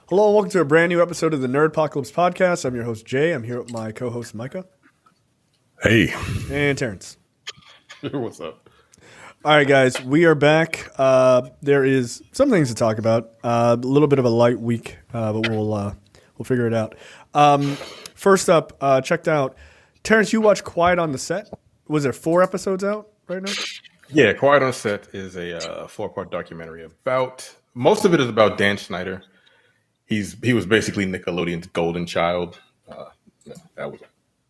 Hello and welcome to a brand new episode of the Nerdpocalypse Podcast. I'm your host, Jay. I'm here with my co-host, Micah. Hey. And Terrence. What's up? All right, guys. We are back. There is some things to talk about. A little bit of a light week, but we'll figure it out. First up, checked out. Terrence, you watched Quiet on the Set. Was there 4 episodes out right now? Yeah, Quiet on Set is a 4-part documentary about. Most of it is about Dan Schneider. He was basically Nickelodeon's golden child. That was a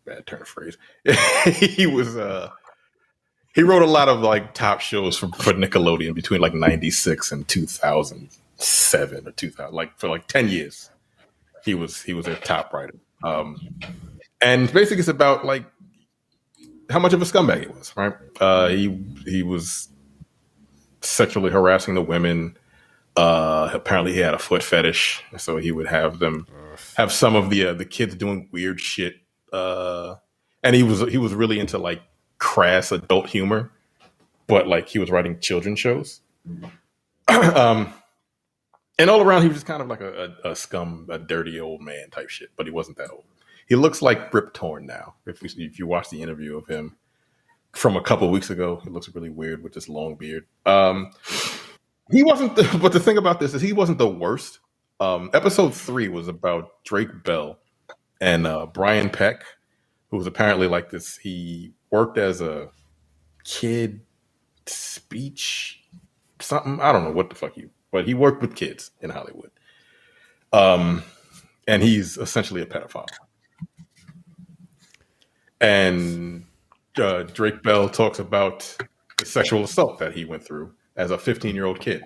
bad turn of phrase. He wrote a lot of like top shows for Nickelodeon between like 96 and 2007 or 2000, like for like 10 years. He was their top writer. And basically it's about like how much of a scumbag he was, right? He was sexually harassing the women. Apparently he had a foot fetish, so he would have some of the kids doing weird shit. And he was really into like crass adult humor, but like he was writing children's shows. And all around he was just kind of like a dirty old man type shit, but he wasn't that old. He looks like Rip Torn now. If you watch the interview of him from a couple of weeks ago, he looks really weird with this long beard. He wasn't, but the thing about this is he wasn't the worst. Episode 3 was about Drake Bell and Brian Peck, who was apparently like this. He worked as a kid speech something. I don't know what the fuck but he worked with kids in Hollywood. And he's essentially a pedophile. And Drake Bell talks about the sexual assault that he went through as a 15-year-old kid.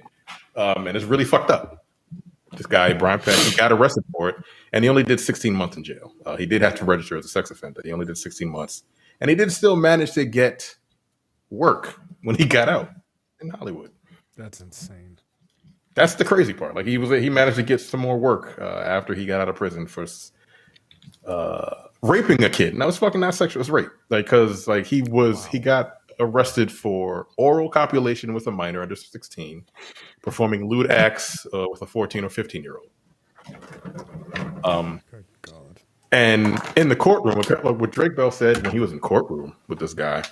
And it's really fucked up. This guy, Brian Peck, he got arrested for it, and he only did 16 months in jail. He did have to register as a sex offender. He only did 16 months. And he did still manage to get work when he got out in Hollywood. That's insane. That's the crazy part. Like he managed to get some more work after he got out of prison for raping a kid. And that was fucking not sexual. It was rape. Like, cause like he got arrested for oral copulation with a minor under 16, performing lewd acts with a 14 or 15-year-old. Good God. And in the courtroom, what Drake Bell said when he was in courtroom with this guy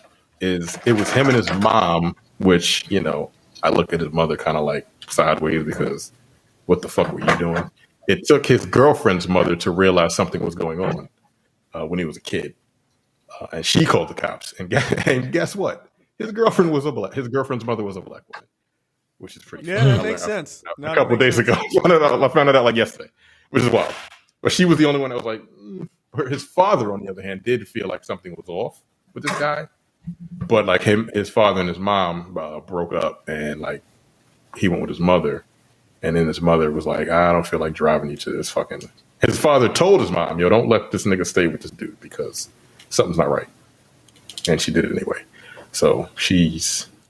is it was him and his mom, which, you know, I look at his mother kind of like sideways because what the fuck were you doing? It took his girlfriend's mother to realize something was going on when he was a kid. And she called the cops. And guess what? His girlfriend's mother was a black woman, which is pretty. Yeah, that makes sense. A couple of days ago, I found it out like yesterday, which is wild. But she was the only one that was like. His father, on the other hand, did feel like something was off with this guy, but like his father and his mom broke up, and like he went with his mother, and then his mother was like, "I don't feel like driving you to this fucking." His father told his mom, "Yo, don't let this nigga stay with this dude because something's not right," and she did it anyway. So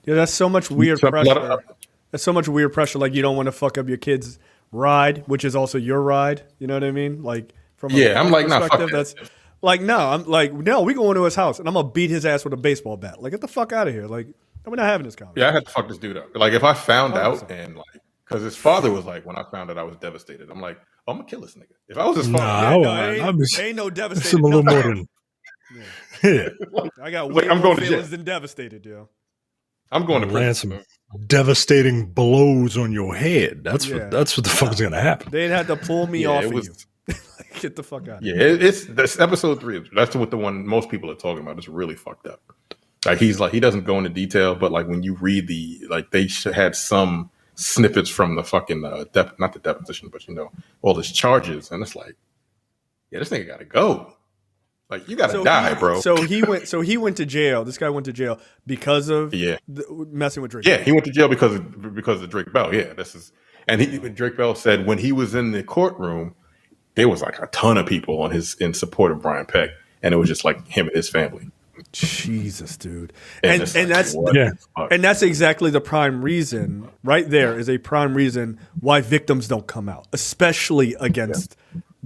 that's so much weird pressure. That's so much weird pressure. Like you don't want to fuck up your kid's ride, which is also your ride. You know what I mean? Like from I'm like, nah, fuck that's like I'm like no, we going to his house and I'm gonna beat his ass with a baseball bat. Like get the fuck out of here. Like we're not having this conversation. Yeah, I had to fuck this dude up. Like if I found out and like because his father was like when I found out I was devastated. I'm like, I'm gonna kill this nigga. If I was his father, ain't no devastated. A little more than. Yeah. I got way more feelings than devastated, yo. I'm going to land some devastating blows on your head. That's what the fuck is gonna happen. They'd have to pull me off of you. Get the fuck out. Yeah, it's episode 3. That's what the one most people are talking about. It's really fucked up. Like he doesn't go into detail, but like when you read they had some snippets from the fucking not the deposition, but you know all his charges, and it's like, yeah, this nigga gotta go. Like you gotta die, bro. So he went to jail. This guy went to jail because of messing with Drake. Yeah, he went to jail because of Drake Bell. Yeah, Drake Bell said when he was in the courtroom, there was like a ton of people in support of Brian Peck, and it was just like him and his family. Jesus, dude, and that's exactly the prime reason. Right there is a prime reason why victims don't come out, especially against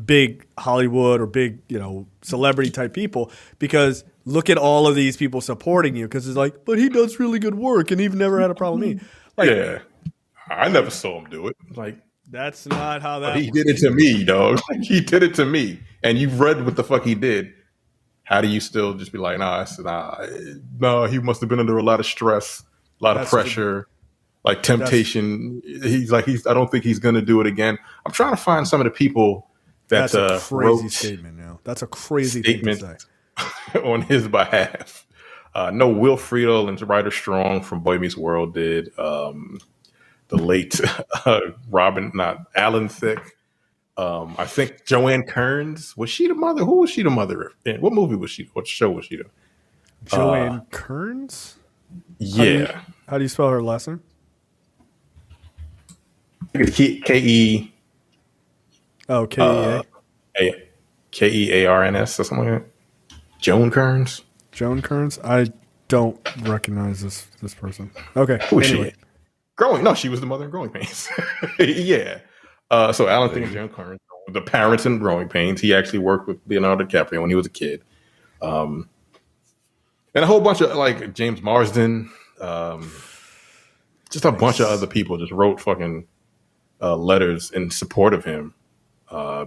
big Hollywood or big, celebrity type people, because look at all of these people supporting you because it's like, but he does really good work and he've never had a problem with me. Like, yeah, I never saw him do it. Like, That's not how that. He did it to me, dog. He did it to me, and you've read what the fuck he did. How do you still just be like, no? He must have been under a lot of stress, a lot of pressure, like temptation. I don't think he's going to do it again. I'm trying to find some of the people that that's a crazy statement. Now that's a crazy statement thing to say on his behalf. No, Will Friedle and Ryder Strong from Boy Meets World did. The late Alan Thicke. I think Joanne Kearns. Was she the mother? Who was she the mother in? What movie was she? What show was she in? Joanne Kearns? Yeah. How do you spell her last name? K-E. Oh, K-E-A? Kearns or something like that. Joan Kearns? Joan Kearns? I don't recognize this person. Okay. Who is she? She was the mother in Growing Pains. Yeah. So Alan Thicke and Joan Kearns, the parents in Growing Pains. He actually worked with Leonardo DiCaprio when he was a kid. And a whole bunch of like James Marsden, just a bunch of other people just wrote fucking letters in support of him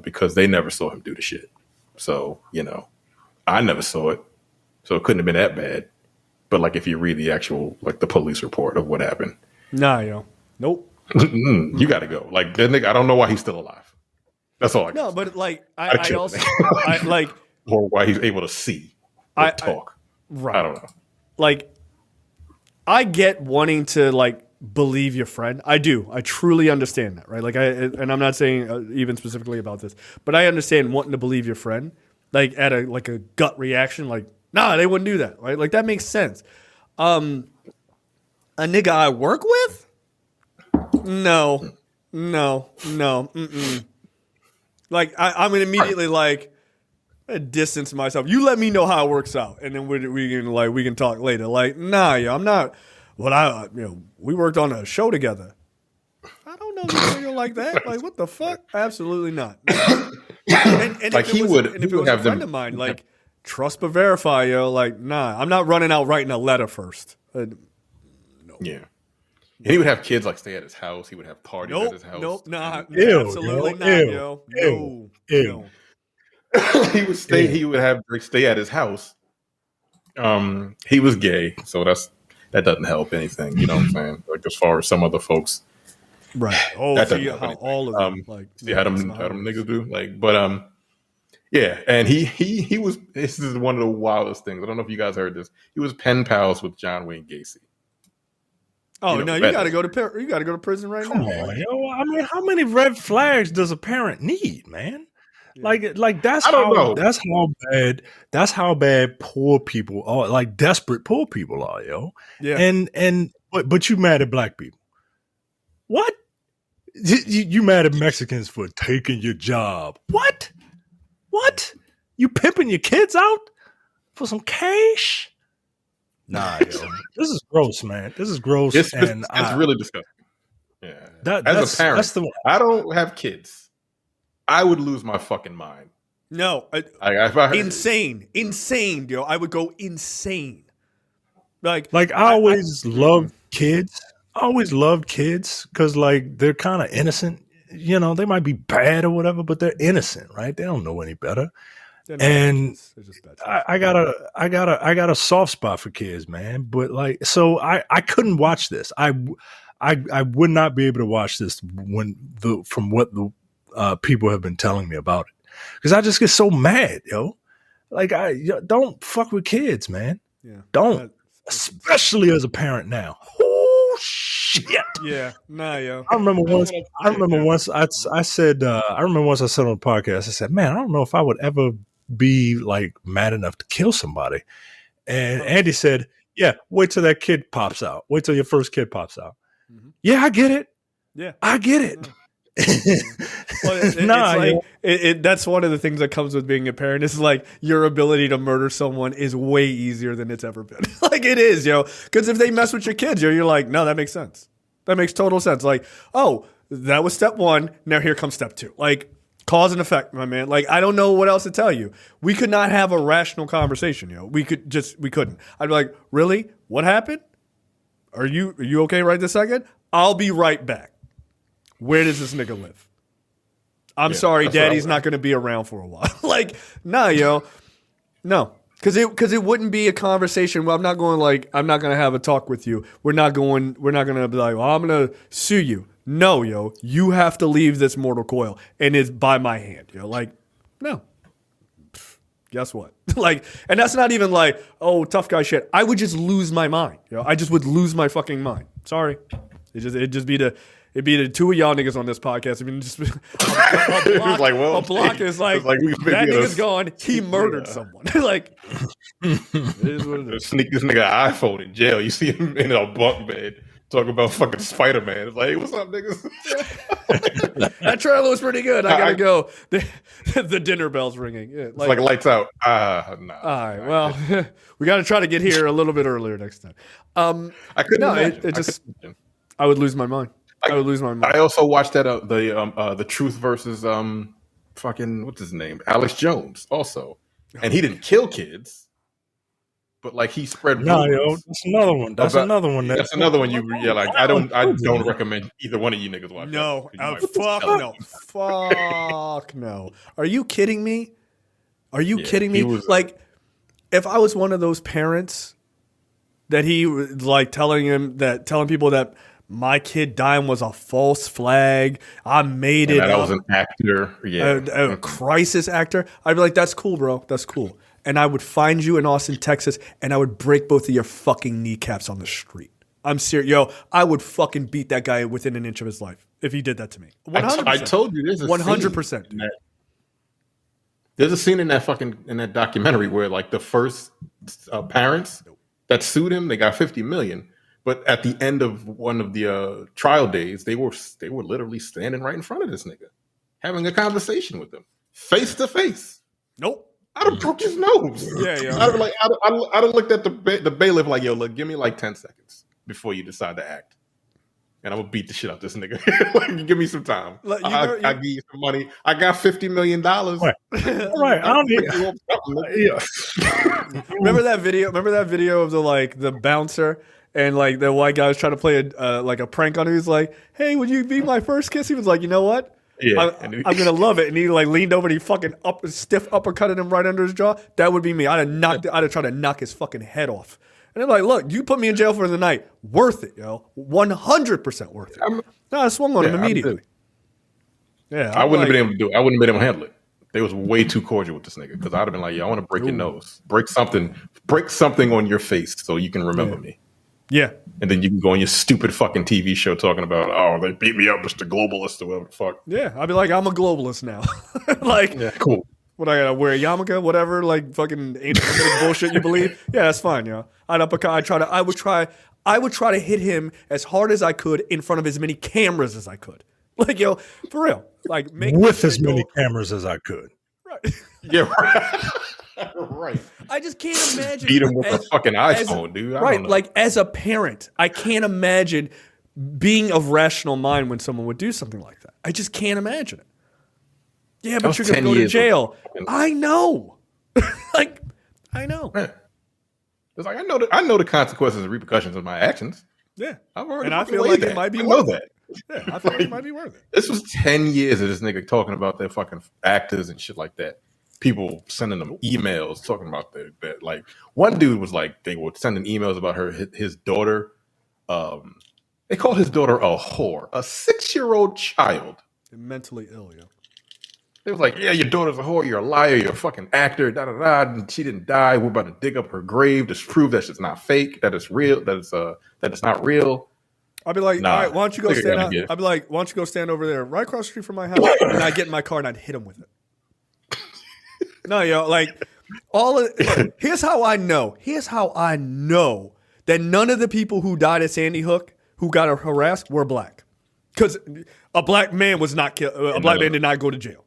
because they never saw him do the shit. So, I never saw it. So it couldn't have been that bad. But like if you read the actual, like the police report of what happened. Nah, yo. Nope. You got to go. Like that nigga, I don't know why he's still alive. That's all I got. No, but like I also like or why he's able to see or talk. Right. I don't know. Like I get wanting to like believe your friend. I do. I truly understand that, right? Like and I'm not saying even specifically about this, but I understand wanting to believe your friend. Like at a gut reaction, like, nah, they wouldn't do that, right? Like that makes sense. A nigga I work with? No. Like I'm gonna immediately like distance myself. You let me know how it works out, and then we can talk later. Like, nah, yo, I'm not. We worked on a show together. I don't know you like that. Like, what the fuck? Absolutely not. And like if it was a friend of mine, like trust but verify, yo. Like, nah, I'm not running out writing a letter first. No. Yeah. And he would have kids like stay at his house. He would have parties at his house. Nope, absolutely not, yo. No. He would stay. He would have Drake stay at his house. He was gay, so that doesn't help anything. You know what I'm saying? Like as far as some other folks, right? Oh, that see how all of them see how them niggas do. Like, but yeah. And he was. This is one of the wildest things. I don't know if you guys heard this. He was pen pals with John Wayne Gacy. Oh no! You got to go to prison right now. Come on, yo! I mean, how many red flags does a parent need, man? Yeah. Like that's how bad poor people are. Like desperate poor people are, yo. Yeah. But you mad at black people? What? You mad at Mexicans for taking your job? What? You pimping your kids out for some cash? Nah, yo. This is gross, man. This is gross. It's really disgusting. Yeah. As a parent, I don't have kids. I would lose my fucking mind. No. Insane, yo. I would go insane. Like I always loved kids. I always loved kids because like they're kind of innocent. They might be bad or whatever, but they're innocent, right? They don't know any better. And I got a soft spot for kids, man. But like, so I couldn't watch this. I would not be able to watch this from what the people have been telling me about it, because I just get so mad, yo. Like don't fuck with kids, man. Yeah, don't, especially as a parent now. Oh shit. Yeah, nah, yo. I remember once I said on the podcast, I said, man, I don't know if I would ever be like mad enough to kill somebody. And Andy said, yeah, wait till that kid pops out. Wait till your first kid pops out. Mm-hmm. Yeah, I get it. Yeah, I get it. That's one of the things that comes with being a parent. Is like your ability to murder someone is way easier than it's ever been. Like it is, yo. Because if they mess with your kids, you're like, no, that makes sense. That makes total sense. Like, oh, that was step one. Now here comes step two. Like cause and effect, my man. Like I don't know what else to tell you. We could not have a rational conversation, yo. We couldn't. I'd be like, really? What happened? Are you okay right this second? I'll be right back. where does this nigga live? I'm sorry, daddy's not going to be around for a while. Like, nah, yo. No. Because it wouldn't be a conversation. Well, I'm not going to have a talk with you. We're not going to be like, well, I'm going to sue you. No, yo. You have to leave this mortal coil. And it's by my hand. Yo. Like, no. Guess what? Like, and that's not even like, oh, tough guy shit. I would just lose my mind. You know, I just would lose my fucking mind. Sorry. It'd be the two of y'all niggas on this podcast. I mean, just a block is like that nigga's gone. He murdered someone. Like, it is what it is. Sneak this nigga an iPhone in jail. You see him in a bunk bed talking about fucking Spider-Man. It's like, hey, what's up, niggas? That trailer was pretty good. I gotta go. The dinner bell's ringing. Yeah, it's like lights out. Nah. All right. Well, we got to try to get here a little bit earlier next time. I couldn't. No, imagine. I would lose my mind. I would lose my mind. I also watched that the Truth versus fucking what's his name, Alex Jones also, and he didn't kill kids, but like he spread. No, yo, that's another one. That's another one. That's another one. Like I don't recommend either one of you niggas watch. No, fuck no. Are you kidding me? Are you kidding me? Like, if I was one of those parents that he was like telling people that my kid dying was a false flag. I made it. I was an actor. Yeah. A crisis actor. I'd be like, that's cool, bro. That's cool. And I would find you in Austin, Texas, and I would break both of your fucking kneecaps on the street. I'm serious. Yo, I would fucking beat that guy within an inch of his life if he did that to me. 100%. I told you there's a 100%. There's a scene in that documentary where like the first parents that sued him, they got $50 million. But at the end of one of the trial days, they were literally standing right in front of this nigga, having a conversation with him, face to face. Nope. I'd have broke his nose. Yeah. I'd have looked at the bailiff like, yo, look, give me like 10 seconds before you decide to act, and I'm gonna beat the shit out this nigga. Like, give me some time. I'll give you some money. I got $50 million. Right. I don't need. Remember that video? Remember that video of the bouncer? And like the white guy was trying to play a prank on him. He was like, "Hey, would you be my first kiss?" He was like, "You know what? Yeah, I'm gonna love it." And he like leaned over and he fucking stiff uppercutted him right under his jaw. That would be me. I'd have tried to knock his fucking head off. And I'm like, "Look, you put me in jail for the night. Worth it, yo. 100% worth it." I swung on him immediately. Yeah, I wouldn't have been able to do it. I wouldn't have been able to handle it. They was way too cordial with this nigga because I'd have been like, "Yeah, I want to break your nose, break something on your face so you can remember me." Yeah. And then you can go on your stupid fucking TV show talking about, oh, they beat me up, Mr. Globalist or whatever the fuck. Yeah. I'd be like, I'm a globalist now. Cool. What, I gotta wear a yarmulke, whatever, like fucking ancient bullshit you believe? Yeah, that's fine, yo. I would try to hit him as hard as I could in front of as many cameras as I could. Like, yo, for real. Like, with as many cameras as I could. Right. Yeah, right. Right. I just can't imagine. Beat him with a fucking iPhone, dude. Right. Like, as a parent, I can't imagine being of rational mind when someone would do something like that. I just can't imagine it. Yeah, but you're going to go to jail. I know. Like, I know. Man. It's like, I know the consequences and repercussions of my actions. Yeah. I feel like it might be worth it. Yeah, I feel like it might be worth it. This was 10 years of this nigga talking about their fucking actors and shit like that. People sending them emails talking about that. Like, one dude was like, they were sending emails about his daughter. They called his daughter a whore, a 6-year-old child. Mentally ill, yeah. They was like, yeah, your daughter's a whore, you're a liar, you're a fucking actor, and she didn't die. We're about to dig up her grave to prove that it's not fake, that it's real, that it's not real. I'd be like, all right, why don't you go stand out? I'd be like, why don't you go stand over there right across the street from my house? And I'd get in my car and I'd hit him with it. No, yo, like, here's how I know. Here's how I know that none of the people who died at Sandy Hook who got harassed were black. Because a black man was not killed. A black man did not go to jail.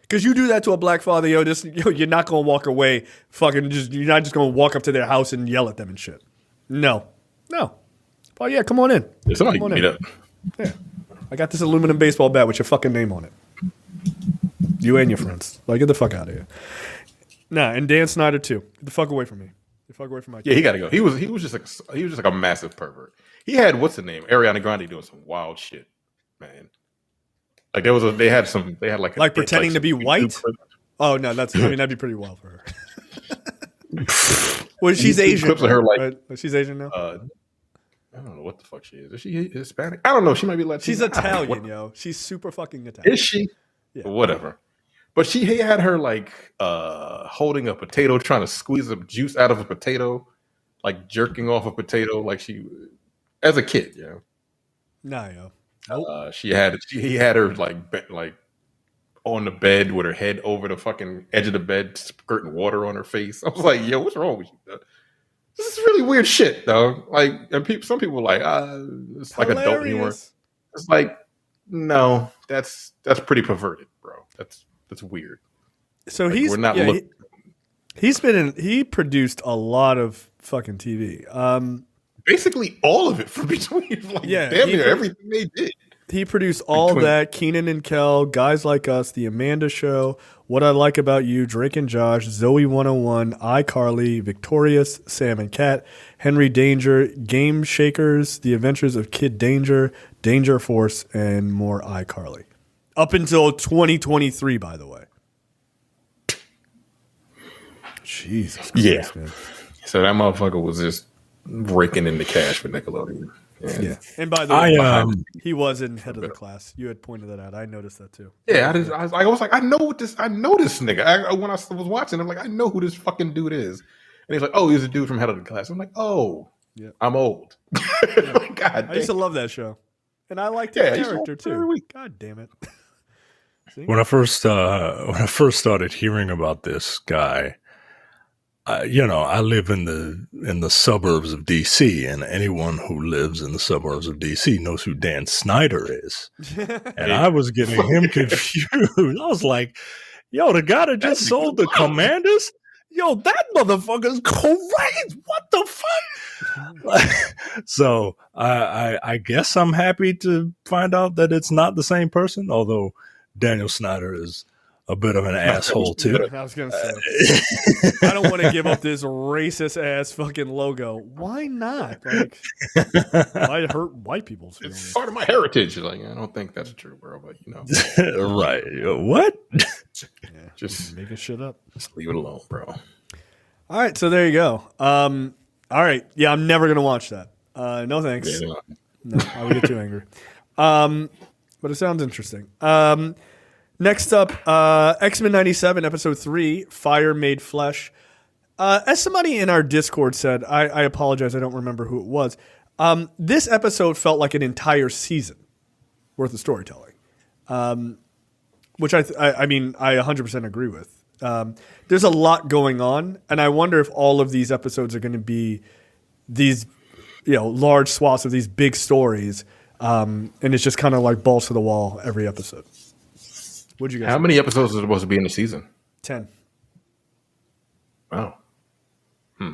Because you do that to a black father, you're not going to walk away you're not just going to walk up to their house and yell at them and shit. No. Oh, yeah, come on in. Somebody beat up. Yeah. I got this aluminum baseball bat with your fucking name on it. You and your friends. Like, get the fuck out of here. Nah, and Dan Snyder, too. Get the fuck away from me. Get the fuck away from my kid. Yeah, he got to go. He was just like a massive pervert. He had, what's the name? Ariana Grande doing some wild shit, man. Like they had like pretending to be white. Oh no, that'd be pretty wild for her. Well, she's Asian. Clips of her right? She's Asian now. I don't know what the fuck she is. Is she Hispanic? I don't know. She might be Latina. She's Italian, yo. She's super fucking Italian. Is she? Yeah. Whatever. But he had her like holding a potato, trying to squeeze the juice out of a potato, like jerking off a potato, like she as a kid, you know. Nah, yo. Nope. He had her like on the bed with her head over the fucking edge of the bed, squirting water on her face. I was like, yo, what's wrong with you? This is really weird shit, though. Like, and some people are like, it's like adult humor. It's like, no, that's pretty perverted, bro. That's weird. So like, we're not he produced a lot of fucking TV. Basically all of it from between. Like, damn near everything they did. He produced all that, Kenan and Kel, Guys Like Us, The Amanda Show, What I Like About You, Drake and Josh, Zoe 101, iCarly, Victorious, Sam and Cat, Henry Danger, Game Shakers, The Adventures of Kid Danger, Danger Force, and more iCarly. Up until 2023, by the way. Jesus Christ, man. So that motherfucker was just raking in the cash for Nickelodeon. Yeah. And by the way, he was in Head of the Class. You had pointed that out. I noticed that too. Yeah, I was like, I know this nigga. When I was watching, I'm like, I know who this fucking dude is. And he's like, oh, he's a dude from Head of the Class. I'm like, oh, yeah. I'm old. Like, God, I used to love that show. And I liked his character too. God damn it. When I first started hearing about this guy, I live in the suburbs of DC, and anyone who lives in the suburbs of DC knows who Dan Snyder is. And I was getting him confused. I was like, yo, the guy that just sold the Commanders? Yo, that motherfucker's correct. What the fuck? So I guess I'm happy to find out that it's not the same person, although Daniel Snyder is a bit of an asshole too. I was gonna say, I don't want to give up this racist ass fucking logo. Why not? Like, why hurt white people's feelings? It's part of my heritage. Like, I don't think that's true, bro. But right? What? Yeah, just making shit up. Just leave it alone, bro. All right, so there you go. All right, yeah, I'm never gonna watch that. No thanks. Yeah, no, I would get too angry. But it sounds interesting. Next up, X-Men 97, Episode 3, Fire Made Flesh. As somebody in our Discord said, I apologize, I don't remember who it was. This episode felt like an entire season worth of storytelling, which I mean, I 100% agree with. There's a lot going on, and I wonder if all of these episodes are going to be these, large swaths of these big stories, and it's just kind of like balls to the wall every episode. What'd you guys How many episodes are supposed to be in the season? 10. Wow. Yeah,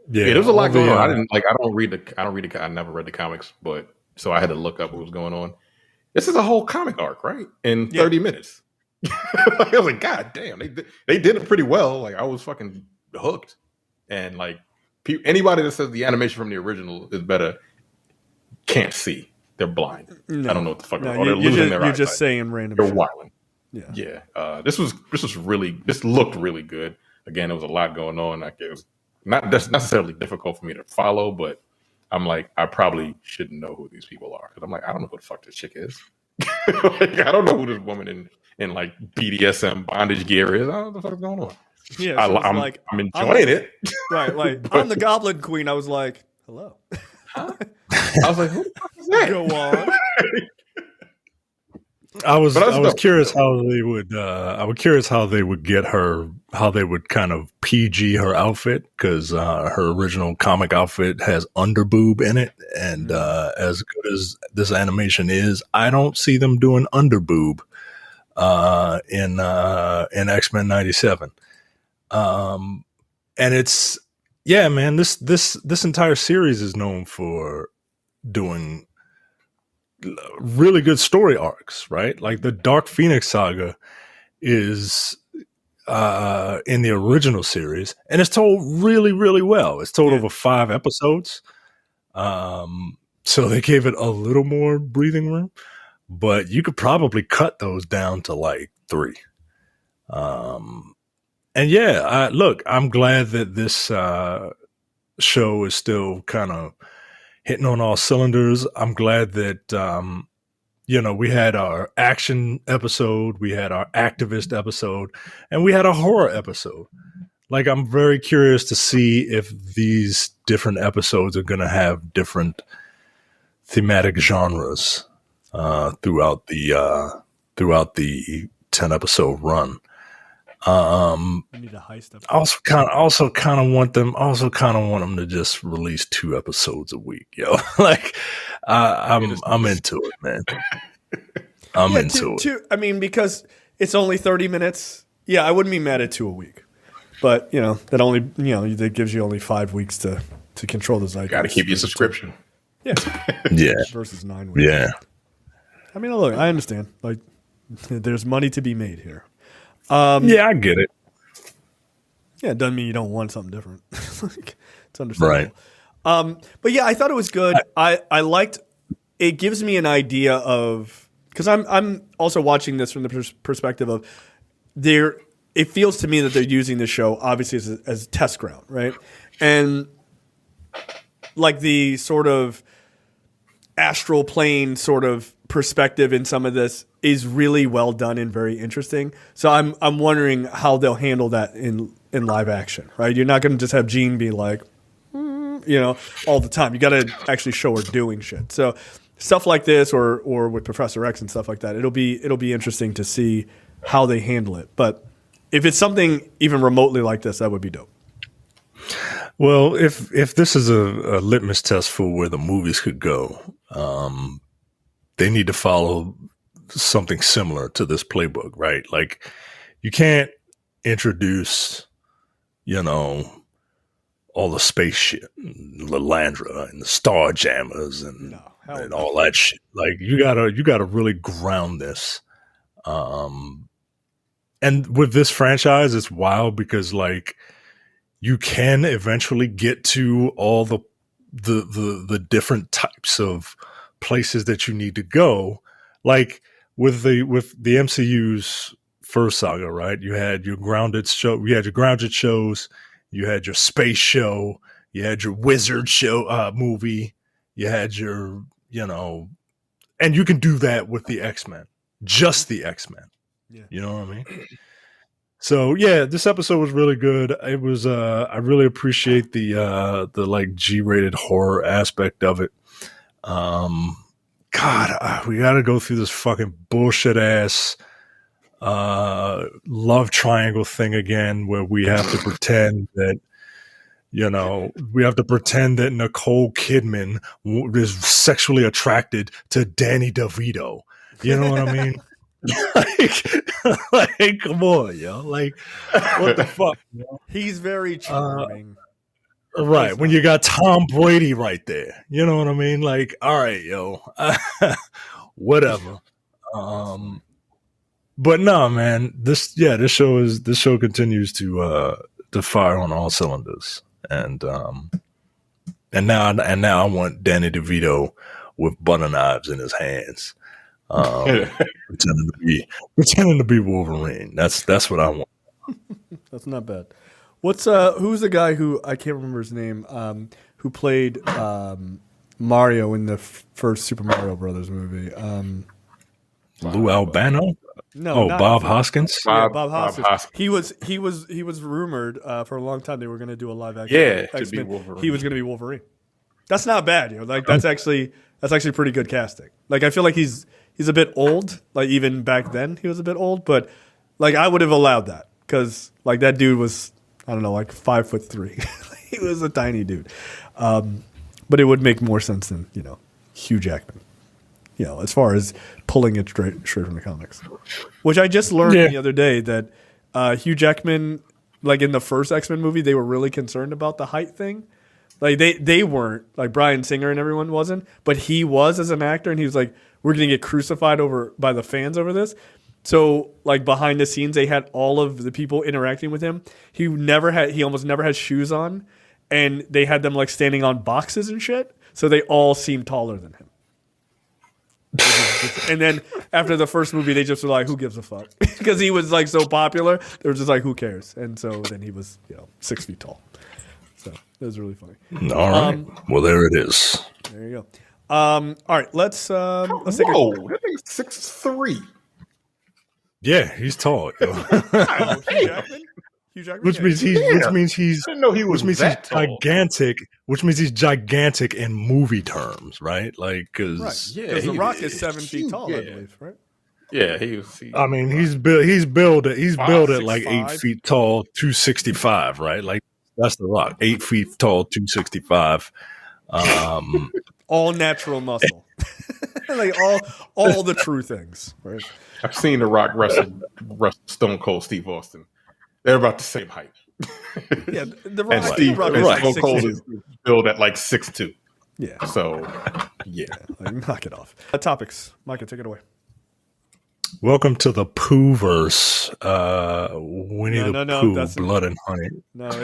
there's a lot going on. I never read the comics, but so I had to look up what was going on. This is a whole comic arc, right? In 30 minutes. I was like, God damn, they did it pretty well. Like, I was fucking hooked. And like, anybody that says the animation from the original is better can't see. They're blind. No. I don't know what the fuck. No, they're losing their eyesight. You're just saying random They're shit. wilding. Yeah. This looked really good. Again, there was a lot going on. Like, it was not necessarily difficult for me to follow, but I'm like, I probably shouldn't know who these people are because I'm like, I don't know who the fuck this chick is. Like, I don't know who this woman in like BDSM bondage gear is. I don't know what the fuck is going on. Yeah, I'm enjoying it. Right, like I'm the Goblin Queen. I was like, hello. Huh? I was like, who the fuck is that? Go on. I was curious how they would. I was curious how they would get her. How they would kind of PG her outfit because her original comic outfit has underboob in it, and as good as this animation is, I don't see them doing underboob in X-Men 97. And it's man. This entire series is known for doing really good story arcs, right? Like the Dark Phoenix saga is in the original series, and it's told really, really well. It's told over 5 episodes, so they gave it a little more breathing room. but you could probably cut those down to like 3. And yeah, I'm glad that this show is still kind of hitting on all cylinders. I'm glad that we had our action episode, we had our activist episode, and we had a horror episode. Like, I'm very curious to see if these different episodes are going to have different thematic genres throughout the 10-episode run. We need a heist episode. Also kind of want them to just release 2 episodes a week, yo. Like, I'm into it, man. I'm into it. I mean, because it's only 30 minutes. Yeah, I wouldn't be mad at 2 a week. But, that only, that gives you only 5 weeks to control the zeitgeist. Got to keep your subscription. Yeah. Yeah. Versus 9 weeks. Yeah. I mean, look, I understand. Like, there's money to be made here. Yeah, I get it. Yeah, it doesn't mean you don't want something different. Like, it's understandable. Right. But yeah, I thought it was good. I liked. It gives me an idea of, because I'm also watching this from the perspective of it feels to me that they're using the show obviously as a test ground, right? And like the sort of astral plane sort of perspective in some of this is really well done and very interesting. So I'm wondering how they'll handle that in live action, right? You're not going to just have Jean be like, all the time. You got to actually show her doing shit. So stuff like this, or with Professor X and stuff like that, it'll be interesting to see how they handle it. But if it's something even remotely like this, that would be dope. Well, if this is a litmus test for where the movies could go, they need to follow something similar to this playbook, right? Like, you can't introduce, all the space shit, Lalandra and the Starjammers and all that shit. Like, you gotta really ground this. And with this franchise, it's wild because, like, you can eventually get to all the different types of places that you need to go. Like with the MCU's first saga, right? You had your grounded shows, you had your space show, you had your wizard show movie, you had your, and you can do that with the X-Men, just the X-Men. Yeah. You know what I mean? So yeah, this episode was really good. It was I really appreciate the like G-rated horror aspect of it. God, we got to go through this fucking bullshit ass love triangle thing again, where we have to pretend that Nicole Kidman is sexually attracted to Danny DeVito. You know what I mean? like, come on, yo. Like, what the fuck? Yo? He's very charming. Right. When you got Tom Brady right there. You know what I mean? Like, all right, yo. Whatever. But no, man, this show continues to fire on all cylinders. And now I want Danny DeVito with butter knives in his hands. Pretending to be Wolverine. That's what I want. That's not bad. Who's the guy who I can't remember his name? Who played Mario in the first Super Mario Brothers movie? Lou Albano? No, Bob Hoskins. Bob Hoskins. He was rumored for a long time they were going to do a live action. Yeah, X-Men. He was going to be Wolverine. That's not bad, Like that's actually pretty good casting. Like, I feel like he's a bit old. Like, even back then he was a bit old, but like I would have allowed that because like that dude was, I don't know, like 5'3". He was a tiny dude. But it would make more sense than, Hugh Jackman. As far as pulling it straight from the comics. Which I just learned the other day that Hugh Jackman, like in the first X-Men movie, they were really concerned about the height thing. Like they weren't, like Bryan Singer and everyone wasn't, but he was as an actor, and he was like, we're going to get crucified by the fans over this. So, like, behind the scenes, they had all of the people interacting with him. He almost never had shoes on, and they had them like standing on boxes and shit. So they all seemed taller than him. And then after the first movie, they just were like, "Who gives a fuck?" Because he was like so popular, they were just like, "Who cares?" And so then he was 6 feet tall. So it was really funny. All right, well there it is. There you go. All right, let's take that thing's 6'3". Yeah, he's tall. Hugh Jackman? Which means he's I didn't know he was he's gigantic. Which means he's gigantic in movie terms, right? Like because The Rock is 7 feet tall, I believe, right? Yeah, I mean, he's built at like 8 feet tall, 265, right? Like that's The Rock, 8 feet tall, 265. All natural muscle, like all the true things, right? I've seen The Rock wrestle Stone Cold Steve Austin. They're about the same height. Yeah, the Rock, and Steve Stone Cold is built at like 6'2". Yeah. So, yeah. Like, knock it off. Topics. Micah, take it away. Welcome to the Poohverse. Winnie the Pooh, Blood and Honey. No, I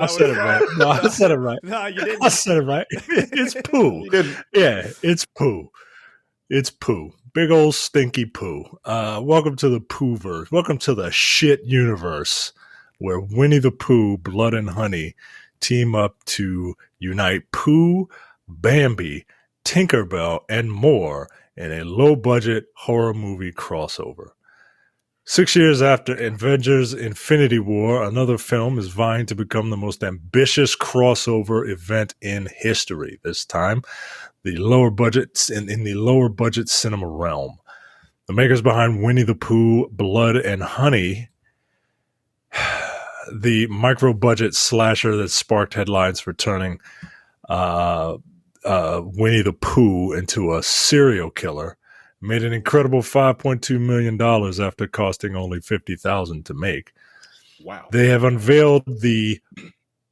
said it right. No, I said it right. No, you didn't. I said it right. It's Pooh. Yeah, it's Pooh. It's Pooh. Big old stinky Pooh. Welcome to the Poohverse. Welcome to the shit universe where Winnie the Pooh, Blood and Honey team up to unite Pooh, Bambi, Tinkerbell, and more in a low-budget horror movie crossover. 6 years after Avengers Infinity War, another film is vying to become the most ambitious crossover event in history. This time, the lower budgets in the lower budget cinema realm. The makers behind Winnie the Pooh, Blood and Honey, the micro-budget slasher that sparked headlines for turning Winnie the Pooh into a serial killer, made an incredible $5.2 million after costing only $50,000 to make. Wow! They have unveiled the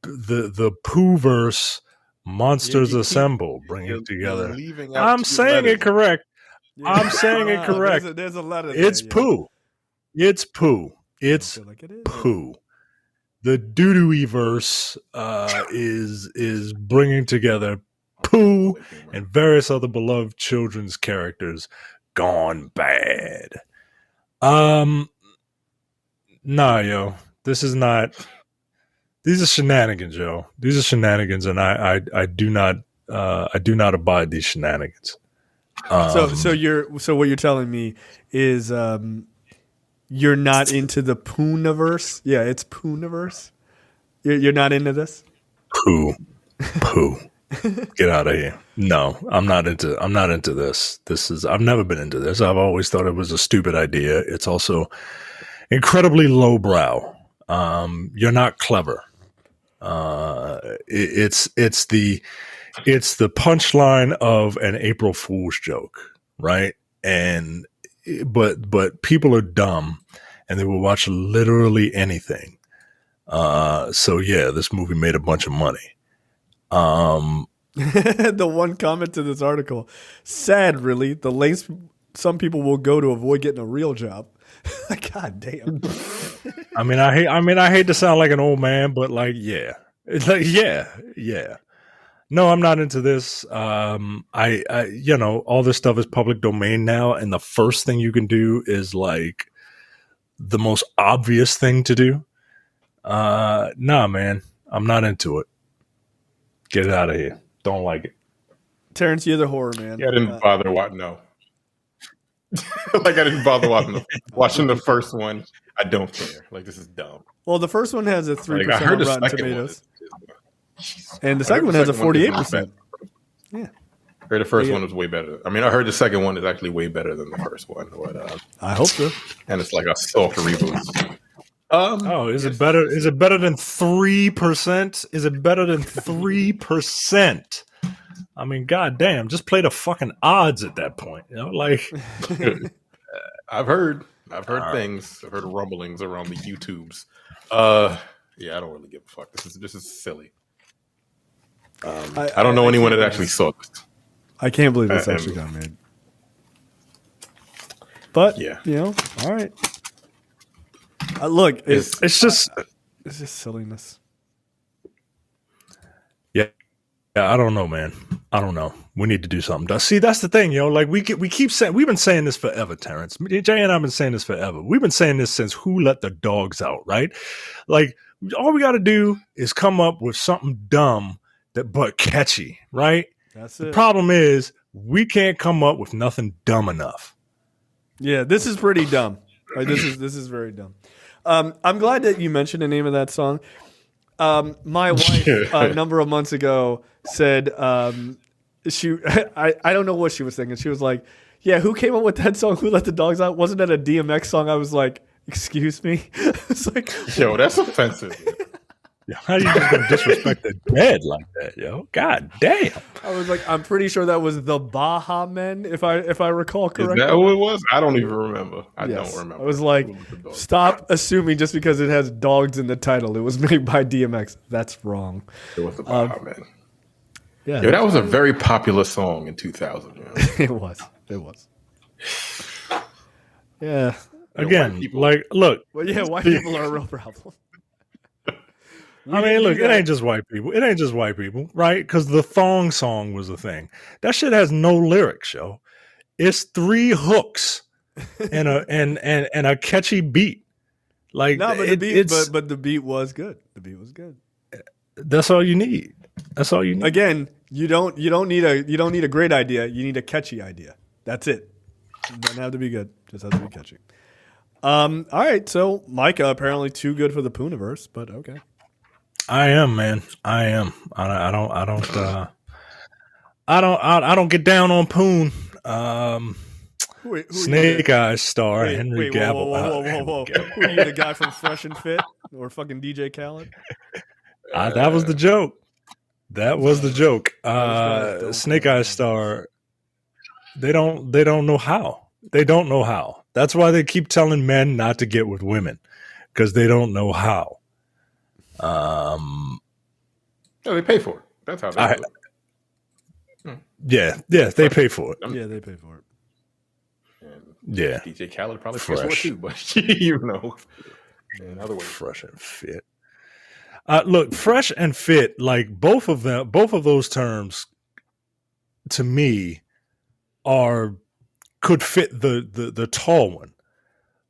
Poohverse. Monsters Assemble, bringing together. I'm saying it correct. Yeah. I'm saying it correct. There's a letter. It's Pooh. It's Pooh. It's Pooh. The Doodooiverse is bringing together Pooh and various other beloved children's characters gone bad. Nah, yo, this is not. These are shenanigans, yo. These are shenanigans, and I do not abide these shenanigans. So what you're telling me is you're not into the Poohniverse? Yeah, it's Poohniverse. You're not into this? Pooh. Get out of here. No, I'm not into this. I've never been into this. I've always thought it was a stupid idea. It's also incredibly lowbrow. You're not clever. It's the punchline of an April Fool's joke, right? But people are dumb and they will watch literally anything. So yeah, this movie made a bunch of money. The one comment to this article, sad really, the lengths some people will go to avoid getting a real job. God damn. I mean, I hate to sound like an old man, but like, yeah. It's like, yeah. No, I'm not into this. I all this stuff is public domain now, and the first thing you can do is like the most obvious thing to do. Nah, man, I'm not into it. Get it out of here. Don't like it. Terrence, you're the horror man. Yeah, I didn't bother watching. No. Like I didn't bother watching the first one. I don't care. Like this is dumb. Well, the first one has a 3% on Rotten Tomatoes, and the second one has a 48%. Yeah, I heard the first one was way better. I mean, I heard the second one is actually way better than the first one. But, I hope so. And it's like a soft reboot. Is it better? Is it better than 3%? Is it better than 3%? I mean, goddamn, just play the fucking odds at that point. You know, like I've heard things. I've heard rumblings around the YouTubes. Yeah, I don't really give a fuck. This is silly. I don't know anyone that actually saw this. I can't believe this actually got made. But yeah, all right. Look, it's just silliness. Yeah, Yeah, I don't know, man. I don't know. We need to do something. See, that's the thing, Like we keep saying, we've been saying this forever, Terrence. Jay and I've been saying this forever. We've been saying this since Who Let the Dogs Out, right? Like all we got to do is come up with something dumb but catchy, right? That's the it. problem is we can't come up with nothing dumb enough. Yeah, this is pretty dumb. Like, this is very dumb. I'm glad that you mentioned the name of that song. My wife a number of months ago said I don't know what she was thinking. She was like, "Yeah, who came up with that song? Who Let the Dogs Out? Wasn't that a DMX song?" I was like, "Excuse me." It's like, yo, that's offensive. How are you just gonna disrespect the dead like that, yo? God damn! I was like, I'm pretty sure that was the Baha Men, if I recall correctly. Is that who it was? I don't even remember. I don't remember. I was like, stop assuming just because it has dogs in the title, it was made by DMX. That's wrong. It was the Baha Men. Yeah, that was a very popular song in 2000. You know? It was. Yeah. Again, like, look. Well, yeah, white people are a real problem. I mean, look, it ain't just white people. It ain't just white people, right? Because the thong song was a thing. That shit has no lyrics, yo. It's 3 hooks and a catchy beat. Like, no, but the beat was good. The beat was good. That's all you need. That's all you need. Again, you don't need a great idea. You need a catchy idea. That's it. It doesn't have to be good. Just has to be catchy. All right. So Micah apparently too good for the Poohniverse, but okay. I am, man. I am. I don't get down on Poon. Who Snake Eyes star Henry Gabble. Whoa. Who are you, the guy from Fresh and Fit or fucking DJ Khaled? That was the joke. That was the joke. Snake Eyes star. They don't know how. They don't know how. That's why they keep telling men not to get with women, because they don't know how. No, they pay for it. That's how they do it. Yeah, they pay for it. Yeah, they pay for it. And yeah, DJ Khaled probably pays for it too, but you know, in other ways, Fresh and Fit. Look, Fresh and Fit, like both of those terms, to me, could fit the tall one.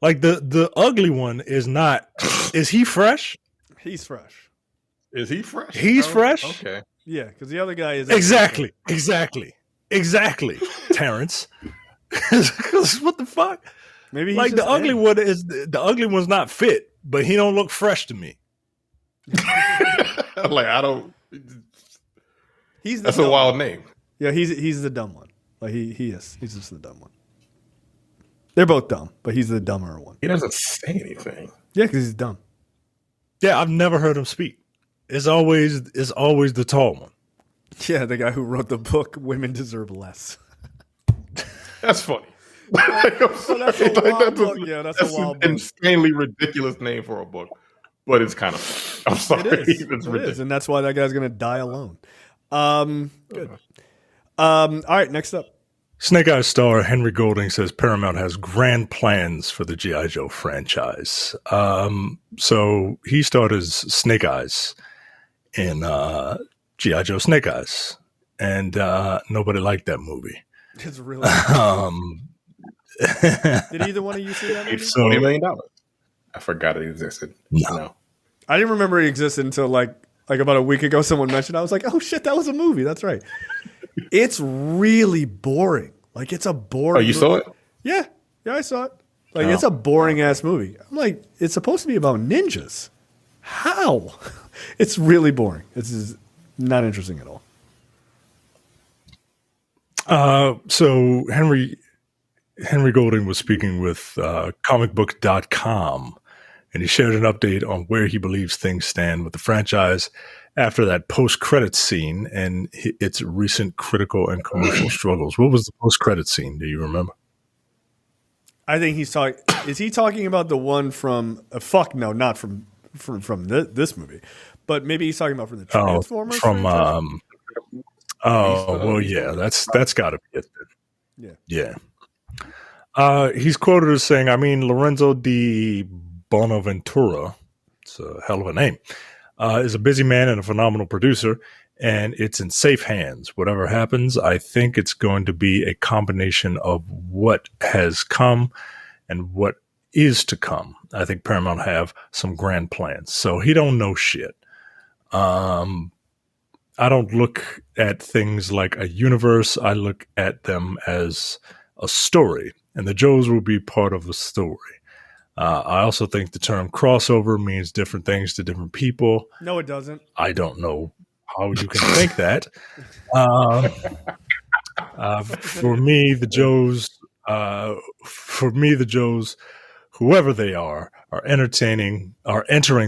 Like the ugly one is not. Is he fresh? He's fresh. Is he fresh? He's fresh. Okay. Yeah, because the other guy is exactly. Terrence. What the fuck? Maybe he's like the ugly one is the ugly one's not fit, but he don't look fresh to me. Like I don't. That's a wild name. Yeah, he's the dumb one. Like he is. He's just the dumb one. They're both dumb, but he's the dumber one. He doesn't say anything. Yeah, because he's dumb. Yeah, I've never heard him speak. It's always the tall one. Yeah, the guy who wrote the book "Women Deserve Less." That's funny. That's a wild book. Yeah, that's a wild book. Insanely ridiculous name for a book, but it's kind of. I'm sorry, it is, and that's why that guy's going to die alone. Good. All right, next up. Snake Eyes star Henry Golding says Paramount has grand plans for the G.I. Joe franchise. So he starred as Snake Eyes in G.I. Joe Snake Eyes, and nobody liked that movie. It's really Did either one of you see that movie? It's $20 million. I forgot it existed. No. I didn't remember it existed until like about a week ago. Someone mentioned it. I was like, oh shit, that was a movie. That's right. It's really boring. Like it's a boring. Oh, you saw it? Yeah, I saw it. Like it's a boring ass movie. I'm like, it's supposed to be about ninjas. How? It's really boring. It's not interesting at all. So Henry Golding was speaking with comicbook.com, and he shared an update on where he believes things stand with the franchise after that post-credits scene and its recent critical and commercial struggles. What was the post-credits scene? Do you remember? I think he's talking. Is he talking about the one from? Fuck no, not from this movie, but maybe he's talking about from the Transformers. Well, yeah, that's got to be it. Yeah. He's quoted as saying, Lorenzo di Bonaventura, it's a hell of a name, is a busy man and a phenomenal producer, and it's in safe hands. Whatever happens, I think it's going to be a combination of what has come and what is to come. I think Paramount have some grand plans. So he don't know shit. I don't look at things like a universe. I look at them as a story, and the Joes will be part of a story. I also think the term crossover means different things to different people. No, it doesn't. I don't know how you can think that. For me, the Joes, whoever they are entering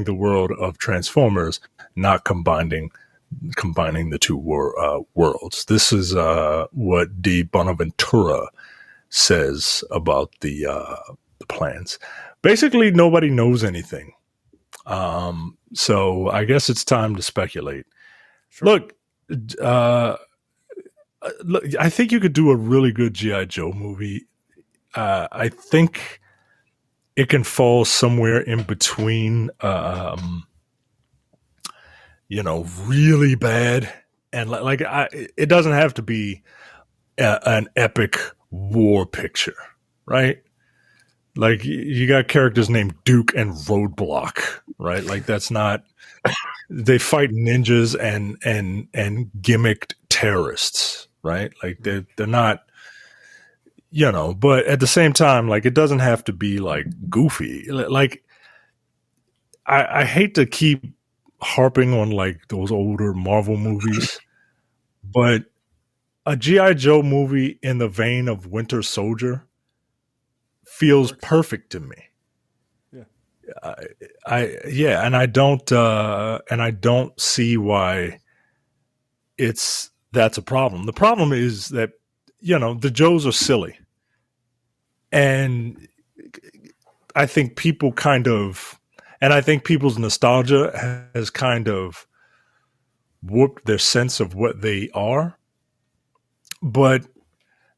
the world of Transformers, not combining the two worlds. This is what D. Bonaventura says about the plans. Basically, nobody knows anything. So I guess it's time to speculate. Sure. Look, I think you could do a really good G.I. Joe movie. I think it can fall somewhere in between, really bad. And it doesn't have to be an epic war picture, right? Like, you got characters named Duke and Roadblock, right? Like, that's not. They fight ninjas and gimmicked terrorists, right? Like, they're not, But at the same time, like, it doesn't have to be like goofy. Like, I hate to keep harping on like those older Marvel movies, but a G.I. Joe movie in the vein of Winter Soldier feels perfect to me. Yeah. And I don't see why that's a problem. The problem is that, the Joes are silly. And I think people's nostalgia has kind of warped their sense of what they are. But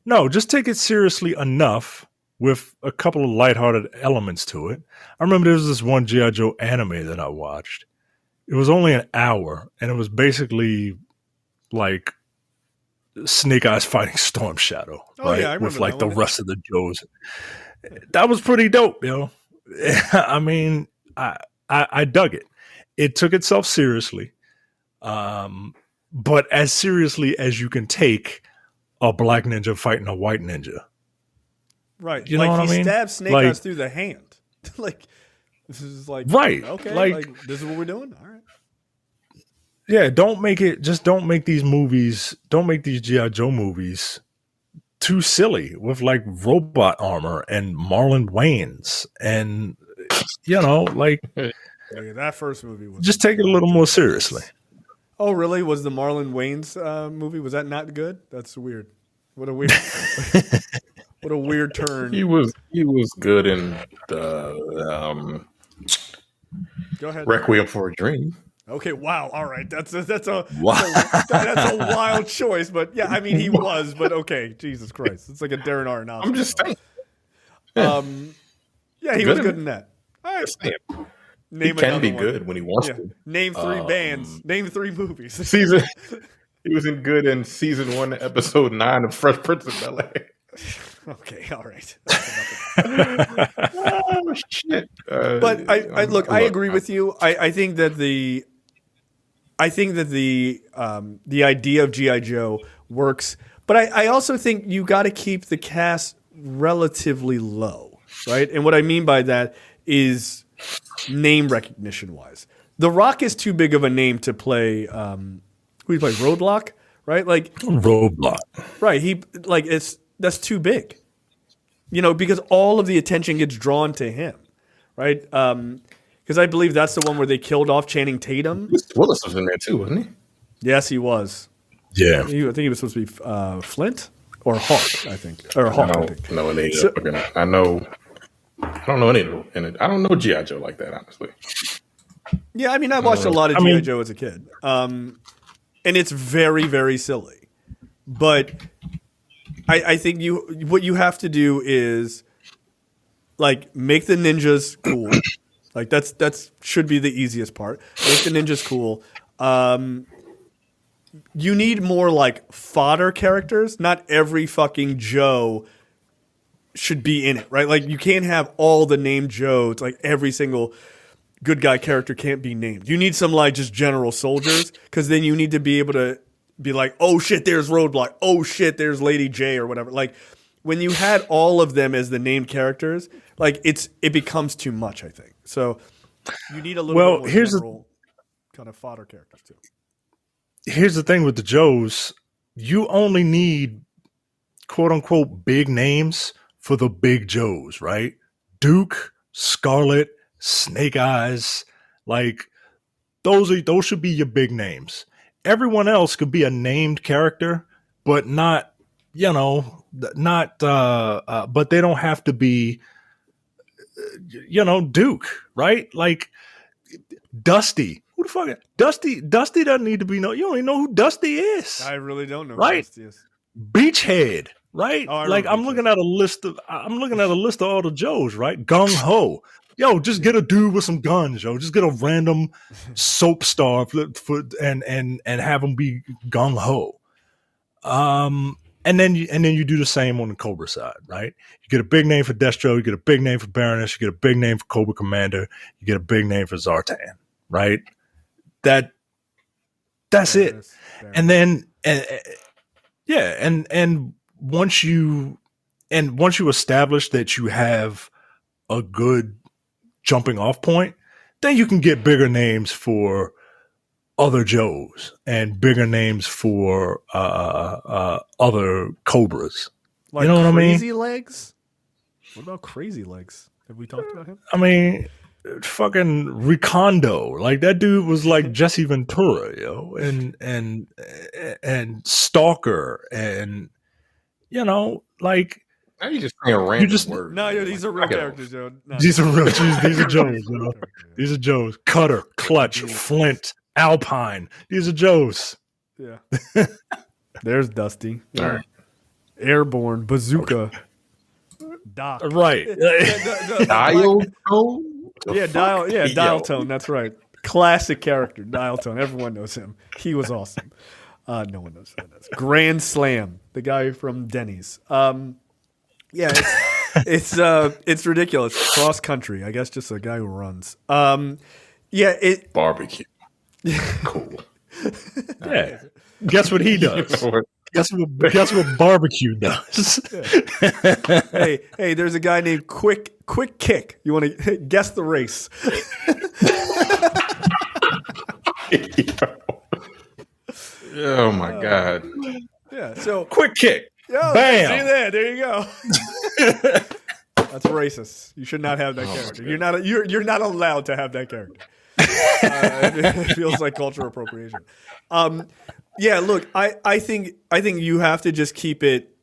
no, just take it seriously enough with a couple of lighthearted elements to it. I remember there was this one G.I. Joe anime that I watched. It was only an hour, and it was basically like Snake Eyes fighting Storm Shadow, right? Yeah, with like the rest of the Joes. That was pretty dope, I mean, I dug it. It took itself seriously, but as seriously as you can take a black ninja fighting a white ninja. Right. You know what I mean? He stabbed Snake Eyes through the hand. Like, this is like, right. Okay. Like, this is what we're doing. All right. Yeah. Don't make these G.I. Joe movies too silly with like robot armor and Marlon Wayans. And, that first movie was just take it a little more seriously. Oh, really? Was the Marlon Wayans movie, was that not good? That's weird. What a weird... What a weird turn. He was good in the Go ahead. Requiem for a Dream. Okay, wow. All right. That's a wild choice, but yeah, I mean he was, but okay, Jesus Christ. It's like a Darren Aronofsky. I'm just saying. Yeah, he was good in that. All right. He can be good when he wants to. Name 3 bands. Name 3 movies. He wasn't good in season 1, episode 9 of Fresh Prince of Bel-Air. Okay, all right. Oh shit! But I agree with you. I think that the idea of G.I. Joe works, but I also think you got to keep the cast relatively low, right? And what I mean by that is name recognition wise. The Rock is too big of a name to play. Who he play? Roadblock, right? Like Roadblock, right? That's too big, because all of the attention gets drawn to him, right? Because I believe that's the one where they killed off Channing Tatum. Willis was in there too, wasn't he? Yes, he was. Yeah, I think he was supposed to be Flint or Hawk. I think, or Hawk. I don't know any. I don't know any of it. I don't know G.I. Joe like that, honestly. Yeah, I mean, I watched a lot of G.I. Joe as a kid, and it's very, very silly, but. I think what you have to do is like make the ninjas cool. Like that's should be the easiest part. Make the ninjas cool. you need more like fodder characters. Not every fucking Joe should be in it, right? Like you can't have all the named Joes. Like every single good guy character can't be named. You need some like just general soldiers, because then you need to be able to be like, oh shit, there's Roadblock. Oh shit, there's Lady J or whatever. Like when you had all of them as the named characters, like it becomes too much, I think. So you need a little bit more general kind of fodder characters too. Here's the thing with the Joes. You only need quote unquote big names for the big Joes, right? Duke, Scarlet, Snake Eyes, like those should be your big names. Everyone else could be a named character, but not, but they don't have to be, Duke, right? Like Dusty. Who the fuck? Dusty doesn't need to be you don't even know who Dusty is. I really don't know right? who Dusty is. Beachhead, right? Oh, like I'm looking at a list of all the Joes, right? Gung Ho. Yo, just get a dude with some guns, yo. Just get a random soap star and have him be gung ho. And then you do the same on the Cobra side, right? You get a big name for Destro, you get a big name for Baroness, you get a big name for Cobra Commander, you get a big name for Zartan, right? That's it. And then once you establish that you have a good jumping off point, then you can get bigger names for other Joes and bigger names for other Cobras. Like, you know what I mean? Crazy Legs? What about Crazy Legs? Have we talked about him? I mean, fucking Ricondo. Like that dude was like Jesse Ventura, yo, and Stalker, and like. Now you just saying random words. No, these are real characters, Joe. No, these are real. These are Joes. These are Joes. Cutter, Clutch, Flint, Alpine. These are Joes. Yeah. There's Dusty. All right. Airborne, Bazooka, Doc. Right. Dial tone. Dial Tone. That's right. Classic character, Dial Tone. Everyone knows him. He was awesome. No one knows who that is. Grand Slam, the guy from Denny's. Yeah, it's ridiculous. Cross country, I guess, just a guy who runs. Barbecue. Cool. Yeah. Guess what he does? Guess what barbecue does? Yeah. Hey, there's a guy named Quick Kick. You want to guess the race? Oh my God. Yeah. So Quick Kick. Yo, bam. See there you go. That's racist. You should not have that character. You're not allowed to have that character. It feels like cultural appropriation. Yeah, look, I think you have to just keep it.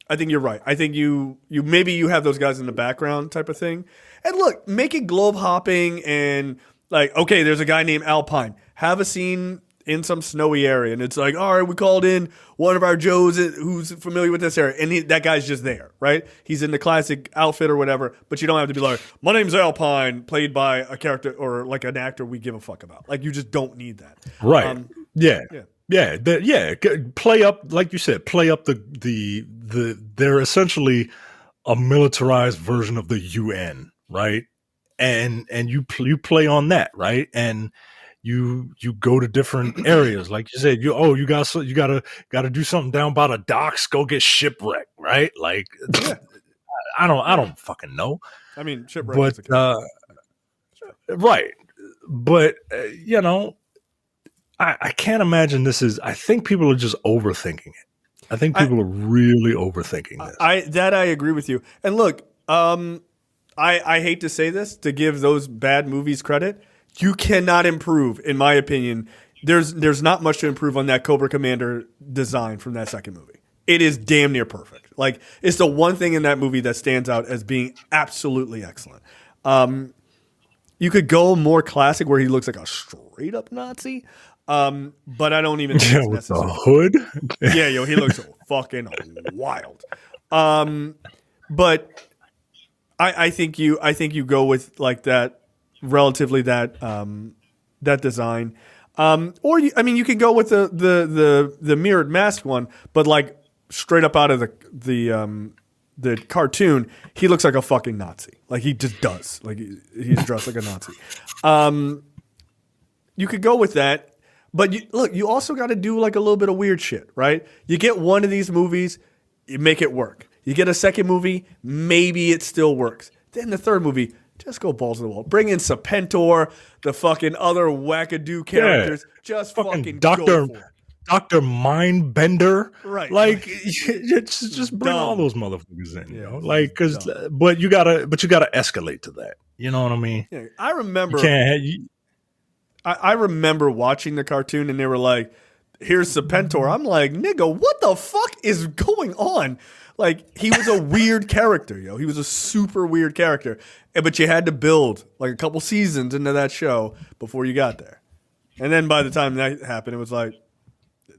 I think you're right. I think you maybe you have those guys in the background type of thing. And look, make it globe hopping and like, okay, there's a guy named Alpine. Have a scene in some snowy area, and it's like, all right, we called in one of our Joes who's familiar with this area, and that guy's just there, right? He's in the classic outfit or whatever, but you don't have to be like, my name's Alpine, played by a character or like an actor we give a fuck about. Like, you just don't need that, right? Play up, like you said, play up the they're essentially a militarized version of the UN, right? And you play on that, right? And you go to different areas, like you said. You gotta do something down by the docks. Go get shipwrecked, right? Like, I don't fucking know. I mean, shipwreck, but right, but I can't imagine this is. I think people are just overthinking it. I think people are really overthinking this. I agree with you. And look, I hate to say this, to give those bad movies credit. You cannot improve, in my opinion. There's not much to improve on that Cobra Commander design from that second movie. It is damn near perfect. Like, it's the one thing in that movie that stands out as being absolutely excellent. You could go more classic where he looks like a straight up Nazi, but I don't even think it's necessary. With the hood? Yeah, he looks fucking wild. But I think you go with like that. Relatively that design. Or you can go with the mirrored mask one, but like straight up out of the cartoon, he looks like a fucking Nazi. Like he just does. Like he's dressed like a Nazi. You could go with that, but you also got to do like a little bit of weird shit, right? You get one of these movies, you make it work. You get a second movie, maybe it still works. Then the third movie, just go balls to the wall. Bring in Serpentor, the fucking other wackadoo characters. Just fucking go for it. Dr. Mindbender. Right. Like, just bring all those motherfuckers in, you know? Like, but you gotta escalate to that. You know what I mean? Yeah, I remember. I remember watching the cartoon and they were like, here's Serpentor. I'm like, nigga, what the fuck is going on? Like, he was a weird character, yo. He was a super weird character. But you had to build like a couple seasons into that show before you got there. And then by the time that happened, it was like,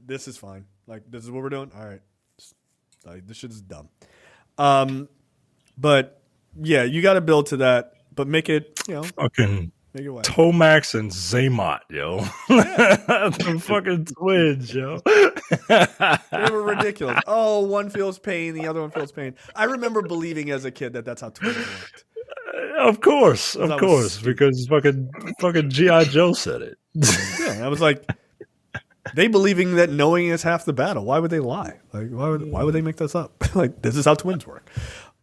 this is fine. Like, this is what we're doing? All right. Like, this shit is dumb. But, yeah, you got to build to that. But make it, fucking Tomax and Zaymot, yo. Yeah. The fucking twins, yo. They were ridiculous. Oh, one feels pain, the other one feels pain. I remember believing as a kid that that's how twins worked. Of course, because fucking G.I. Joe said it. Yeah, I was like, they believing that knowing is half the battle. Why would they lie? Like, why would they make this up? Like, this is how twins work.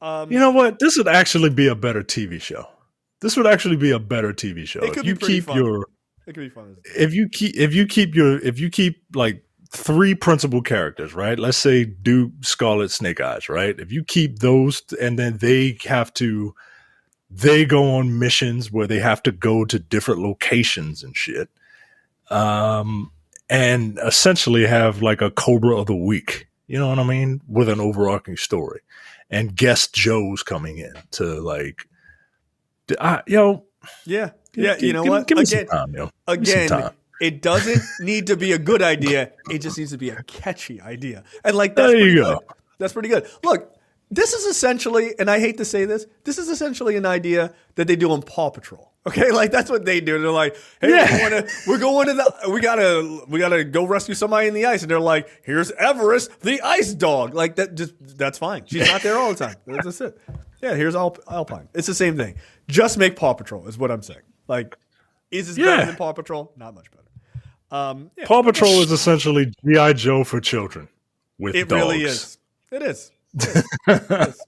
You know what? This would actually be a better TV show. This would actually be a better TV show. It could be pretty fun. It could be fun. If you keep like three principal characters, right? Let's say Duke, Scarlet, Snake Eyes, right? If you keep those, and then they go on missions where they have to go to different locations and shit, and essentially have like a Cobra of the Week. You know what I mean? With an overarching story, and guest Joes coming in to like. Yeah. You know what? Give me some time, yo. Again, it doesn't need to be a good idea. It just needs to be a catchy idea. And like, that's there you go. That's pretty good. Look, this is essentially, and I hate to say this is essentially an idea that they do on Paw Patrol. Okay, like that's what they do. They're like, hey, we gotta go rescue somebody in the ice, and they're like, here's Everest, the ice dog. Like that's fine. She's not there all the time. That's it. Yeah, here's Alpine. It's the same thing. Just make Paw Patrol is what I'm saying. Like, is this better than Paw Patrol? Not much better. Paw Patrol is essentially G.I. Joe for children with dogs. It really is. It is. It is.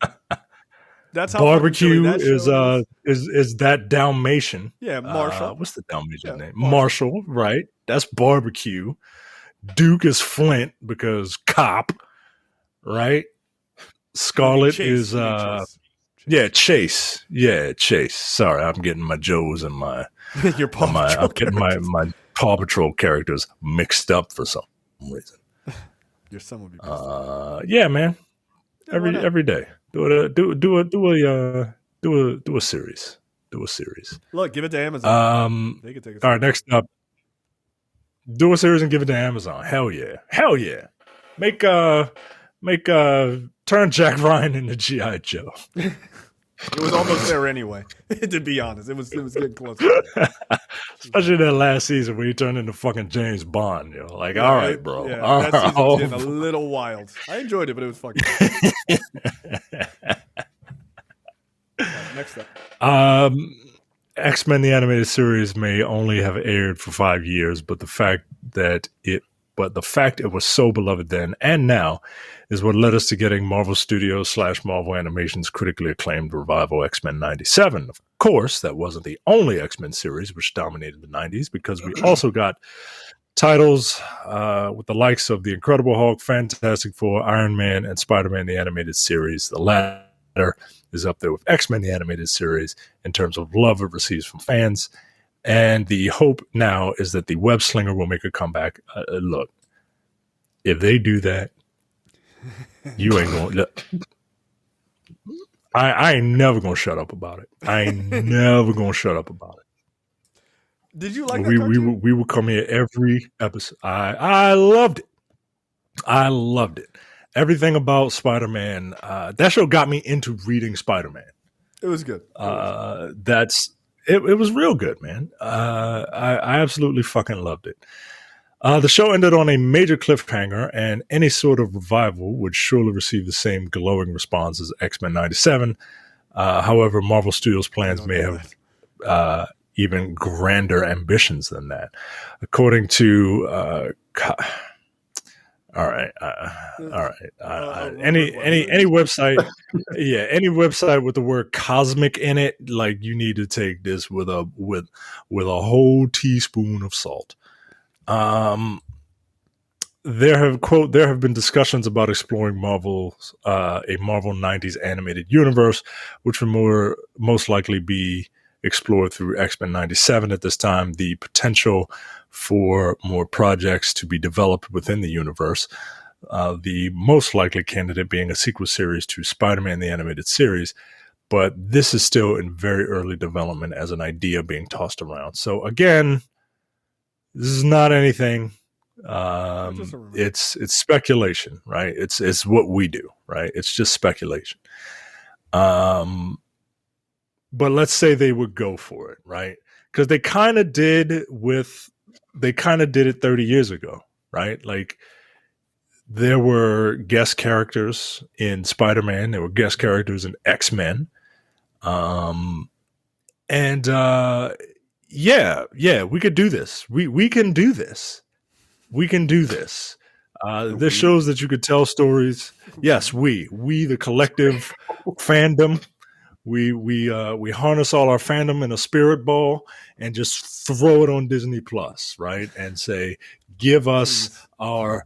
That's how Barbecue is that Dalmatian. Yeah, Marshall. What's the Dalmatian name? Marshall, right? That's Barbecue. Duke is Flint because cop, right? Scarlet is Chase. Yeah, Chase. Sorry, I'm getting my Joes and my your Paw Patrol. I'm getting my Paw Patrol characters mixed up for some reason. Your son would be yeah, man. Every day. Do a series. Do a series. Look, give it to Amazon. They could take it. All right, next up. Do a series and give it to Amazon. Hell yeah. Make turn Jack Ryan into G.I. Joe. It was almost there anyway. To be honest, it was getting close. Especially that last season where he turned into fucking James Bond. You know, like, all right, bro. Yeah, that season was getting a little wild. I enjoyed it, but it was fucking. Right, next up. X-Men the animated series may only have aired for 5 years, but the fact it was so beloved then and now is what led us to getting Marvel Studios / Marvel Animation's critically acclaimed revival X-Men 97. Of course, that wasn't the only X-Men series which dominated the 90s, because we also got titles with the likes of The Incredible Hulk, Fantastic Four, Iron Man, and Spider-Man the animated series. The latter is up there with X-Men the animated series in terms of love it receives from fans. And the hope now is that the web slinger will make a comeback. Look, if they do that, you ain't going to... I ain't never going to shut up about it. I ain't never going to shut up about it. Did you like that we will come here every episode. I loved it. I loved it. Everything about Spider-Man. That show got me into reading Spider-Man. It was good. That's it was real good, man. I absolutely fucking loved it. The show ended on a major cliffhanger, and any sort of revival would surely receive the same glowing response as X-Men 97. However, Marvel Studios' plans may have even grander ambitions than that. According to any website, any website with the word cosmic in it, like, you need to take this with a whole teaspoon of salt. There have been discussions about exploring a Marvel 90s animated universe, which would most likely be explored through X-Men 97 at this time. The potential for more projects to be developed within the universe, the most likely candidate being a sequel series to Spider-Man the Animated Series, but this is still in very early development as an idea being tossed around. So again, this is not anything. It's speculation, right? It's what we do, right? It's just speculation. But let's say they would go for it, right? Because they kind of did it 30 years ago, right? Like, there were guest characters in Spider-Man, there were guest characters in X-Men. Yeah, we could do this. We can do this. We can do this. This shows that you could tell stories. Yes, we the collective fandom. We harness all our fandom in a spirit ball and just throw it on Disney Plus, right? And say, give us our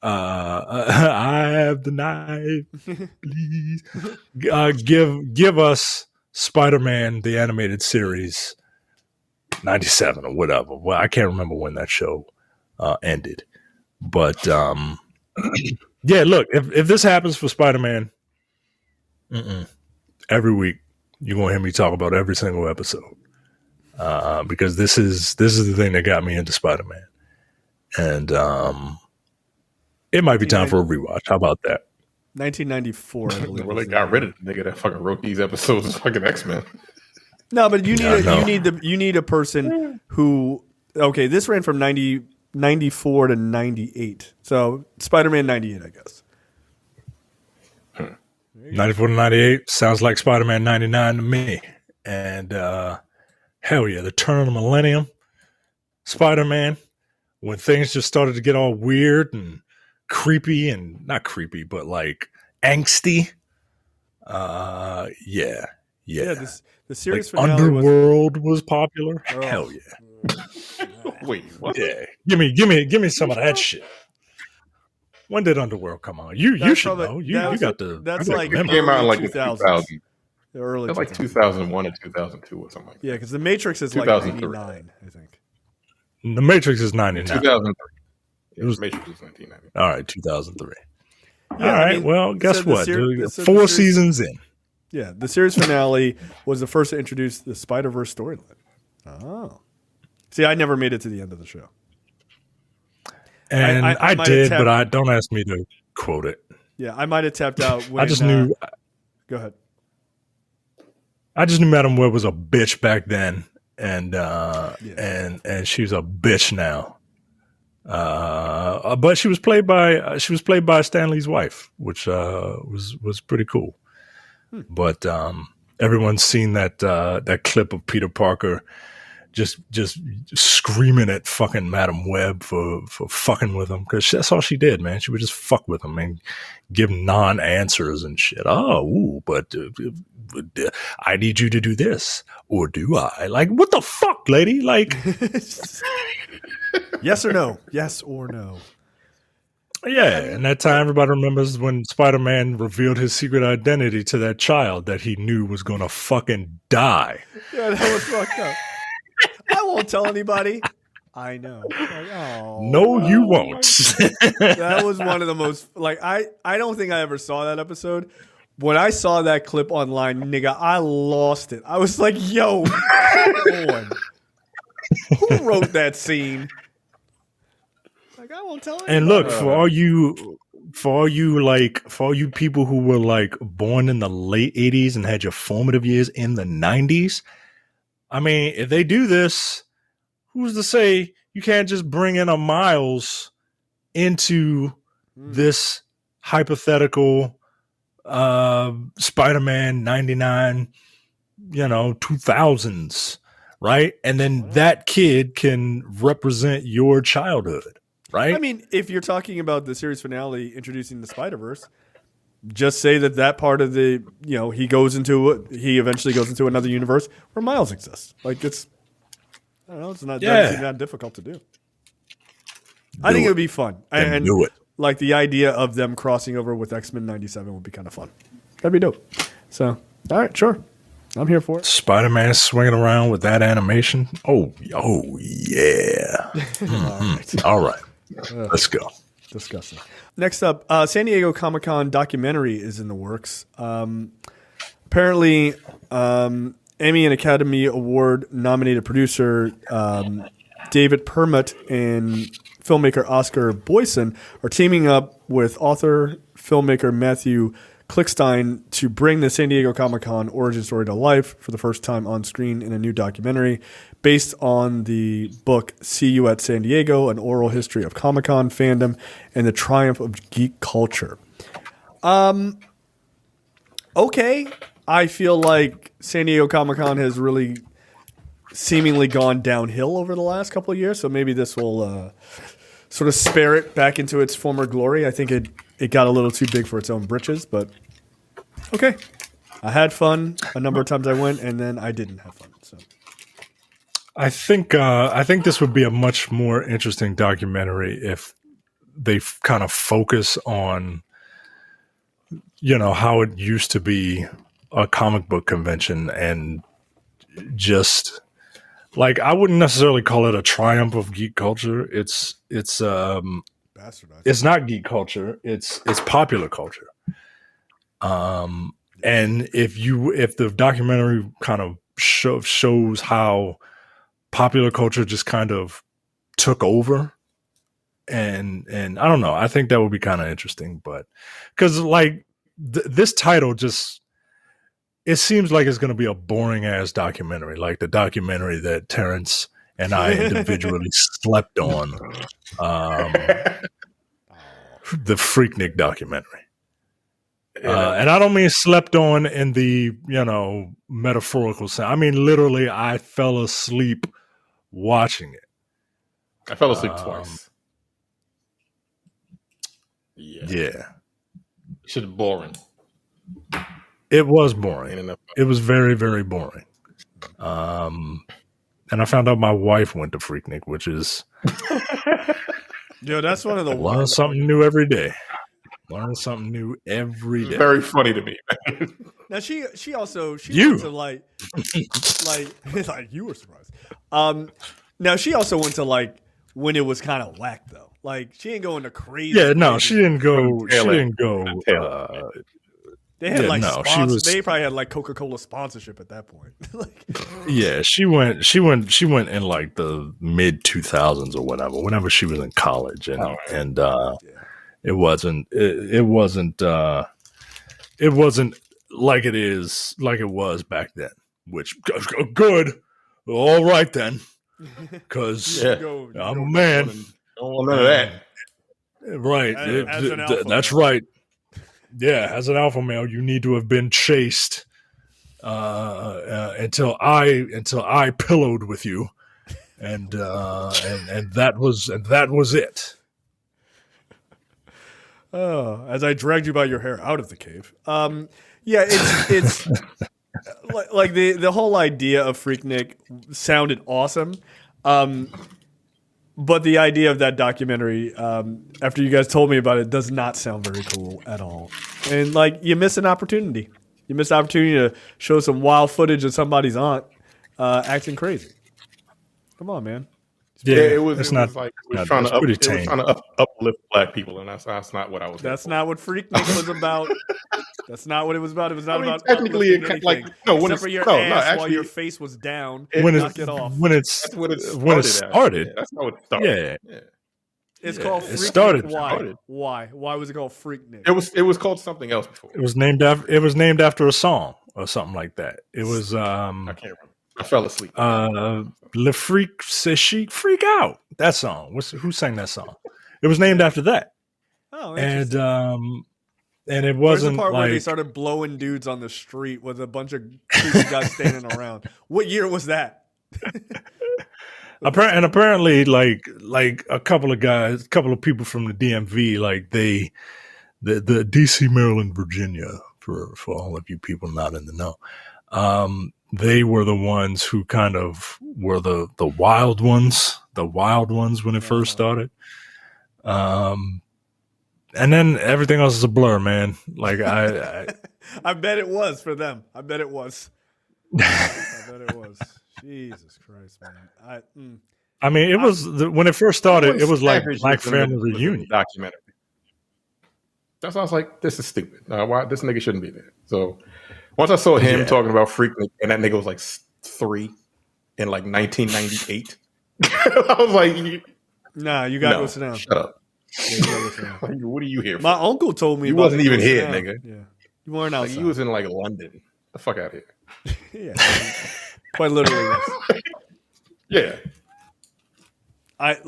I have the knife, please. Give us Spider-Man the Animated Series 97 or whatever. Well, I can't remember when that show ended, but yeah, look, if this happens for Spider-Man, every week you're gonna hear me talk about every single episode, because this is the thing that got me into Spider-Man, and it might be time for a rewatch. How about that? 1994, I believe. Well, they got rid of the nigga that fucking wrote these episodes of fucking X-Men. No, but you need a person who, okay, this ran from 94 to 98. So Spider-Man 98, I guess. 94 to 98 sounds like Spider-Man 99 to me. And hell yeah, the turn of the millennium, Spider-Man, when things just started to get all weird and creepy, and not creepy, but like angsty. Yeah. The series like finale Underworld was popular. Oh. Hell yeah. Wait, what? Yeah. Give me some of that shit. When did Underworld come on? You should know. You got the. That's like it came out in like 2000s. The early. That's like 2001 or 2002 or something like that. Yeah, because The Matrix is like 99, I think. The Matrix is 99. 2003. It was Matrix was 1990. All right, 2003. Yeah, all right. Well, guess what? 4 seasons in. Yeah, the series finale was the first to introduce the Spider-Verse storyline. Oh. See, I never made it to the end of the show. And I did, but don't ask me to quote it. Yeah, I might have tapped out. When, I just knew. Go ahead. I just knew Madam Web was a bitch back then, and she's a bitch now. But she was played by Stan Lee's wife, which was pretty cool. But everyone's seen that clip of Peter Parker just screaming at fucking Madam Web for fucking with him, because that's all she did, man. She would just fuck with him and give non-answers and shit. But I need you to do this, or do I? Like, what the fuck, lady? Like, yes or no? Yes or no? Yeah, and that time everybody remembers when Spider-Man revealed his secret identity to that child that he knew was going to fucking die. Yeah, that was fucked up. I won't tell anybody. I know. Like, oh, no, you won't. That was one of the most, like, I don't think I ever saw that episode. When I saw that clip online, nigga, I lost it. I was like, yo, come on. Who wrote that scene? Like, I won't tell anybody. And look, for all you people who were like born in the late 80s and had your formative years in the 90s, I mean, if they do this, who's to say you can't just bring in a Miles into this hypothetical Spider-Man 99, 2000s, right? And then that kid can represent your childhood, right? I mean, if you're talking about the series finale introducing the Spider-Verse, just say that part of the, he eventually goes into another universe where Miles exists. Like, it's, I don't know, it's not that difficult to do. I think it would be fun. And do it. Like, the idea of them crossing over with X-Men 97 would be kind of fun. That'd be dope. So, all right, sure. I'm here for it. Spider-Man swinging around with that animation. Oh yeah. All right. Let's go. Disgusting. Next up, San Diego Comic-Con documentary is in the works. Apparently, Emmy and Academy Award nominated producer David Permut and filmmaker Oscar Boyson are teaming up with author, filmmaker Matthew Klickstein to bring the San Diego Comic-Con origin story to life for the first time on screen in a new documentary based on the book See You at San Diego, An Oral History of Comic-Con Fandom and the Triumph of Geek Culture. Okay. I feel like San Diego Comic-Con has really seemingly gone downhill over the last couple of years, so maybe this will sort of spare it back into its former glory. I think it got a little too big for its own britches, but okay. I had fun a number of times I went, and then I didn't have fun. So I think this would be a much more interesting documentary if they kind of focus on, how it used to be a comic book convention, and just like, I wouldn't necessarily call it a triumph of geek culture. It's not geek culture. It's popular culture. And if the documentary kind of shows how popular culture just kind of took over, and I don't know, I think that would be kind of interesting. But because like this title just, it seems like it's going to be a boring ass documentary, like the documentary that Terrence and I individually slept on, the Freaknik documentary. And I don't mean slept on in the, metaphorical sense. I mean, literally, I fell asleep watching it. I fell asleep twice. Yeah. Shit is boring. It was boring. It was very, very boring. And I found out my wife went to Freaknik, which is that's one of the learn something new every day. Learn something new every day. Very funny to me. Now she went to like you were surprised. Now she also went to like when it was kind of whack though. Like she ain't going to crazy. Yeah, no, she didn't go. She didn't go. They had they probably had like Coca-Cola sponsorship at that point. Yeah, she went in like the mid 2000s or whenever she was in college, and it wasn't like it was back then, which good. All right then, because I'm a man. Don't want none of that. Right. That's right. Yeah, as an alpha male, you need to have been chased until I pillowed with you, and that was it. Oh, as I dragged you by your hair out of the cave. Yeah, it's like the whole idea of Freaknik sounded awesome. But the idea of that documentary, after you guys told me about it, does not sound very cool at all. And like, you miss an opportunity. You miss an opportunity to show some wild footage of somebody's aunt acting crazy. Come on, man. Yeah, it was trying to uplift black people, and that's not what I was. That's not what Freaknik was about. That's not what it was about. It was not about technically it like no when except for your ass actually, while your face was down. When it started. Yeah, that's how it started. Yeah. It's called Freaknik. It started. Why was it called Freaknik? It was called something else before. It was named after a song or something like that. It was I can't remember. I fell asleep. Le Freak says she freak out. That song. Who sang that song? It was named after that. Oh, and it wasn't Where's the part like where they started blowing dudes on the street with a bunch of creepy guys standing around. What year was that? Apparently, like a couple of people from the DMV, like the DC, Maryland, Virginia, for all of you people not in the know, they were the ones who kind of were the wild ones when it first started. And then everything else is a blur, man. Like I bet it was for them. I bet it was. Jesus Christ, man. I mean, it was when it first started. It was like Black Family Reunion documentary. That sounds like this is stupid. Why this nigga shouldn't be there? So once I saw him talking about Freaknik, and that nigga was like 3 in like 1998, I was like, "Nah, you gotta go sit down. Shut up." Like, what are you here for? My uncle told me you wasn't even here, nigga. Yeah, you weren't outside. Like, you was in like London. The fuck out of here. Yeah, quite literally. Yeah. I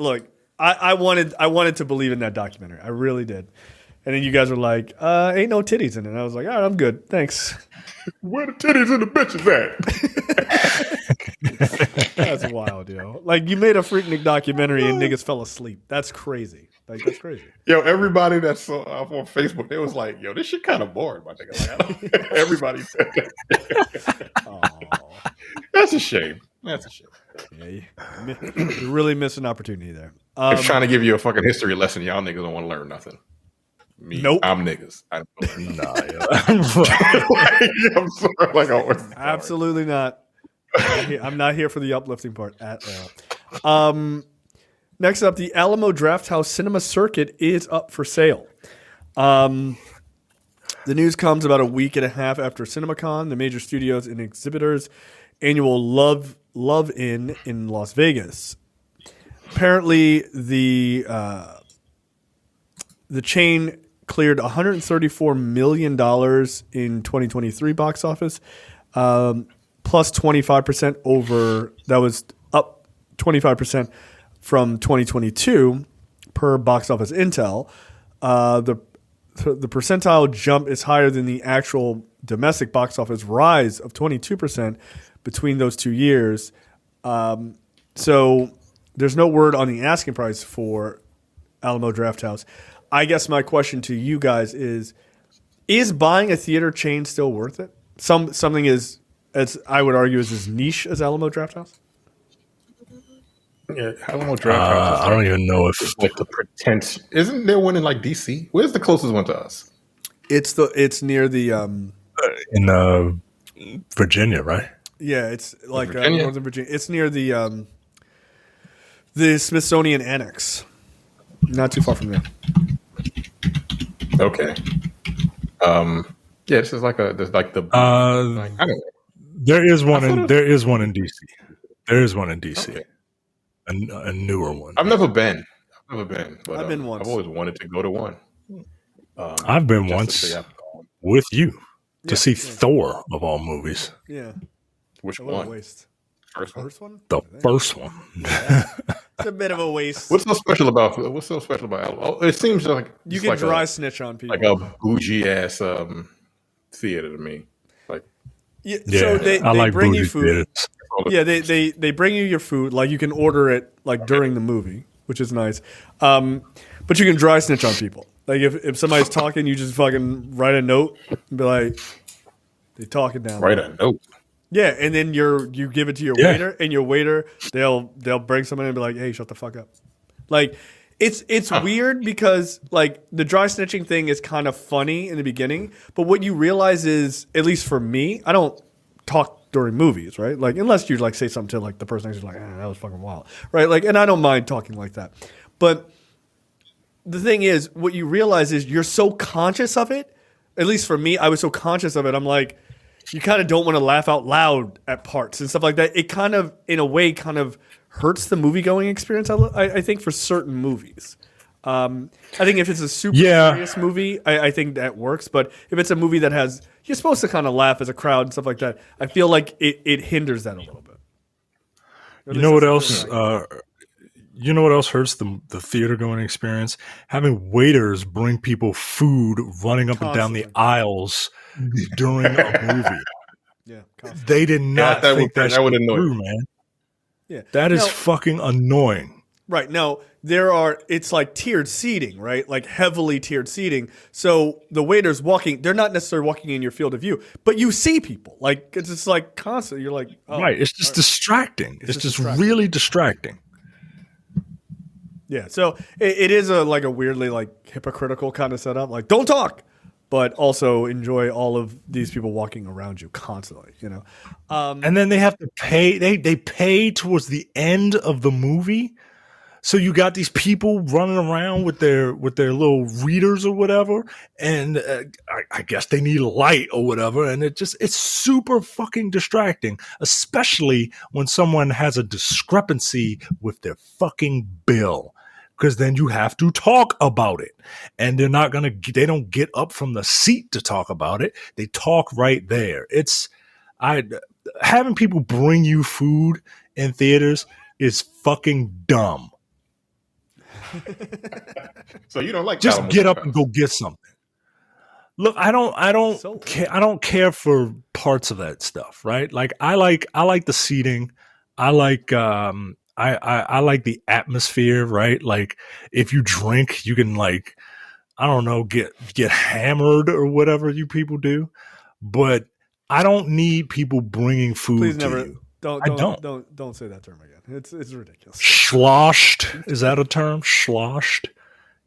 wanted to believe in that documentary. I really did. And then you guys were like, ain't no titties in it. And I was like, all right, I'm good. Thanks. Where the titties and the bitches at? That's wild, yo. Like, you made a Freaknik documentary and niggas fell asleep. That's crazy. Like, that's crazy. Yo, everybody that saw on Facebook, they was like, yo, this shit kind of boring, my nigga. Like, everybody said that. That's a shame. That's a shame. Yeah, you're really missing an opportunity there. I'm trying to give you a fucking history lesson. Y'all niggas don't want to learn nothing. Nope. I'm niggas. I don't nah, I'm sorry. Like, absolutely not. I'm not here for the uplifting part at all. Next up, the Alamo Drafthouse Cinema Circuit is up for sale. The news comes about a week and a half after CinemaCon, the major studios and exhibitors' annual Love-In in Las Vegas. Apparently, the chain cleared $134 million in 2023 box office, plus 25% over. That was up 25% from 2022 per box office intel. The percentile jump is higher than the actual domestic box office rise of 22% between those 2 years. So there's no word on the asking price for Alamo Drafthouse. I guess my question to you guys is buying a theater chain still worth it? Something as I would argue is as niche as Alamo Drafthouse? Yeah, Alamo Drafthouse. I don't even know if like the pretense. Isn't there one in like DC? Where's the closest one to us? It's near the in Virginia, right? Yeah, it's like Northern Virginia. It's near the Smithsonian Annex. Not too far from there. Okay. Yeah, this is like there's like the. I don't know. There is one in DC. There is one in DC. Okay. A newer one. I've never been. But, I've been once. I've always wanted to go to one. I've been once with you to see Thor of all movies. Yeah. Which one? Waste. First one? The first one. Yeah. It's a bit of a waste. What's so special about Alamo? It seems like you can dry snitch on people. Like a bougie ass theater to me. Like so they like bring you food. Theaters. Yeah, they bring you your food. Like you can order it like during the movie, which is nice. But you can dry snitch on people. Like if somebody's talking, you just fucking write a note and be like, they talking down. Write a note. Yeah, and then you give it to your waiter, and your waiter they'll bring someone and be like, "Hey, shut the fuck up." Like it's weird because like the dry snitching thing is kind of funny in the beginning, but what you realize is, at least for me, I don't talk during movies, right? Like unless you like say something to like the person next to you, like, that was fucking wild, right? Like, and I don't mind talking like that, but the thing is, what you realize is you're so conscious of it. At least for me, I was so conscious of it. I'm like, you kind of don't want to laugh out loud at parts and stuff like that. It kind of, in a way, kind of hurts the movie-going experience, I think, for certain movies. I think if it's a super serious movie, I think that works. But if it's a movie that has, you're supposed to kind of laugh as a crowd and stuff like that, I feel like it hinders that a little bit. You know what else? You know what else hurts the theater going experience? Having waiters bring people food running up and down the aisles during a movie. Yeah, constantly. They did not think that would annoy, man. Yeah, that is fucking annoying. Right. Now, it's like tiered seating, right? Like heavily tiered seating. So the waiter's walking, they're not necessarily walking in your field of view, but you see people. Like, it's just like constant. You're like, oh. Right. It's just distracting. It's just really distracting. Yeah. So it is a weirdly like hypocritical kind of setup. Like, don't talk, but also enjoy all of these people walking around you constantly, you know? And then they have to pay. They pay towards the end of the movie. So you got these people running around with their little readers or whatever, and I guess they need a light or whatever, and it's super fucking distracting, especially when someone has a discrepancy with their fucking bill, because then you have to talk about it, and they don't get up from the seat to talk about it. They talk right there. Having people bring you food in theaters is fucking dumb. So you don't like just get up and go get something. Look, I don't care for parts of that stuff, right? Like I like the seating. I like I like the atmosphere, right? Like if you drink, you can like I don't know get hammered or whatever you people do, but I don't need people bringing food. Please to never. you. Don't say that term again. It's ridiculous. Sloshed, is that a term? Sloshed,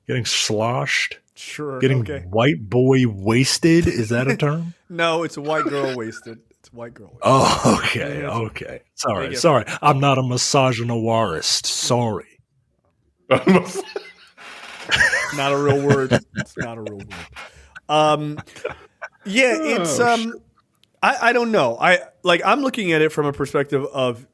getting sloshed. Sure. Getting white boy wasted, is that a term? No, it's a white girl wasted. It's white girl wasted. Oh, okay. Sorry. I'm not a misogynist. Sorry. It's not a real word. It's not a real word. Yeah, it's I don't know. I'm looking at it from a perspective of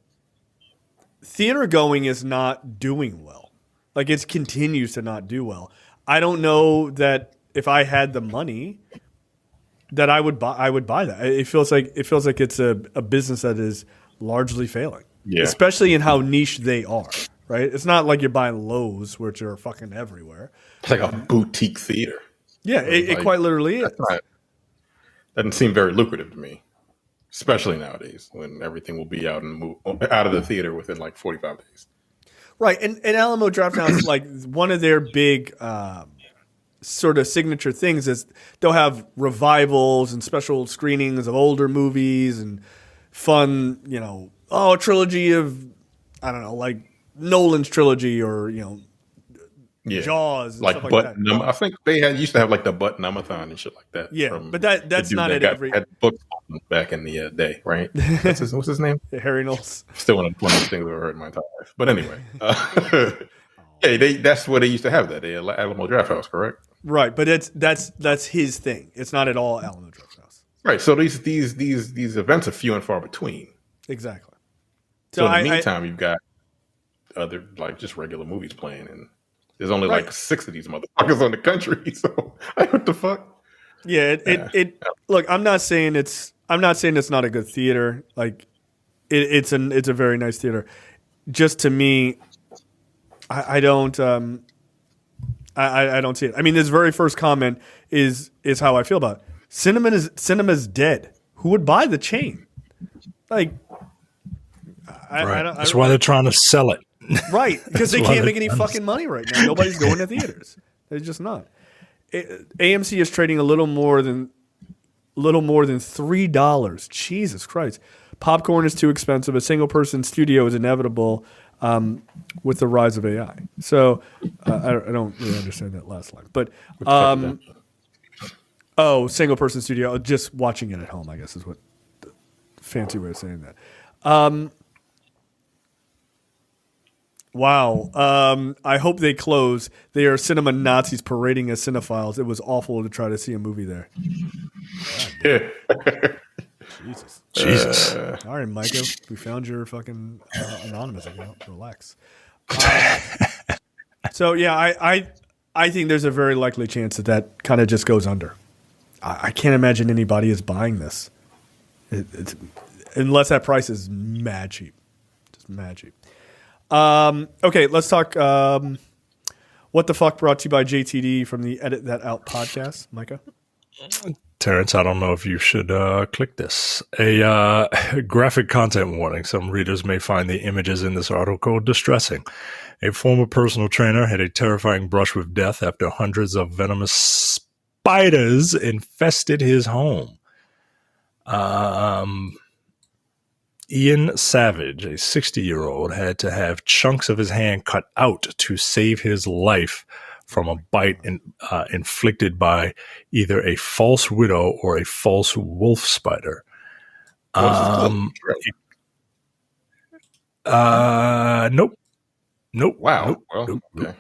theater going is not doing well. Like it continues to not do well. I don't know that if I had the money that I would buy that. It feels like it's a business that is largely failing. Yeah. Especially in how niche they are, right? It's not like you're buying Lowe's, which are fucking everywhere. It's like a boutique theater. Yeah, it quite literally is. Doesn't seem very lucrative to me. Especially nowadays, when everything will be out of the theater within like 45 days. Right, and Alamo Drafthouse, like one of their big sort of signature things is they'll have revivals and special screenings of older movies and fun, a trilogy of, I don't know, like Nolan's trilogy or Jaws and like stuff like that. I think they used to have like the Butt Numathon and shit like that. Yeah, but that's not at every. Had books back in the day, right? What's his name? Harry Knowles. Still one of the funniest things I've ever heard in my entire life. But anyway, that's what they used to have. That Alamo Drafthouse, correct? Right, but that's his thing. It's not at all Alamo Drafthouse. Right. So these events are few and far between. Exactly. So in the meantime, you've got other like just regular movies playing and. There's only like 6 of these motherfuckers on the country, so what the fuck? Yeah, look, I'm not saying it's not a good theater. Like, it's a very nice theater. Just to me, I don't I don't see it. I mean, this very first comment is how I feel about it. Cinema's dead. Who would buy the chain? Like, That's why they're trying to sell it. Right, because they can't make any fucking money right now. Nobody's going to theaters. They're just not. AMC is trading a little more than $3. Jesus Christ. Popcorn is too expensive. A single-person studio is inevitable with the rise of AI. So I don't really understand that last line. But single-person studio. Just watching it at home, I guess, is what the fancy way of saying that. Wow. I hope they close. They are cinema Nazis parading as cinephiles. It was awful to try to see a movie there. Jesus. All right, Micah. We found your fucking anonymous account. Relax. So, yeah, I think there's a very likely chance that kind of just goes under. I can't imagine anybody is buying this. Unless that price is mad cheap. magic. Okay, let's talk. What the fuck brought to you by JTD from the Edit That Out podcast, Micah? Terrence, I don't know if you should click this. A graphic content warning. Some readers may find the images in this article distressing. A former personal trainer had a terrifying brush with death after hundreds of venomous spiders infested his home. Ian Savage, a 60-year-old, had to have chunks of his hand cut out to save his life from a bite inflicted by either a false widow or a false wolf spider. Nope. Wow. Nope. Well, nope. okay.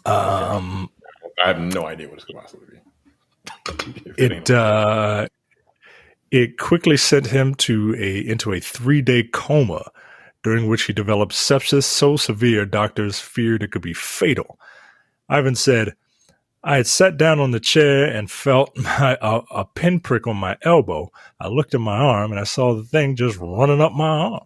I have no idea what it's going to be. It quickly sent him into a 3-day coma, during which he developed sepsis so severe doctors feared it could be fatal. Ivan said, I had sat down on the chair and felt a pinprick on my elbow. I looked at my arm and I saw the thing just running up my arm.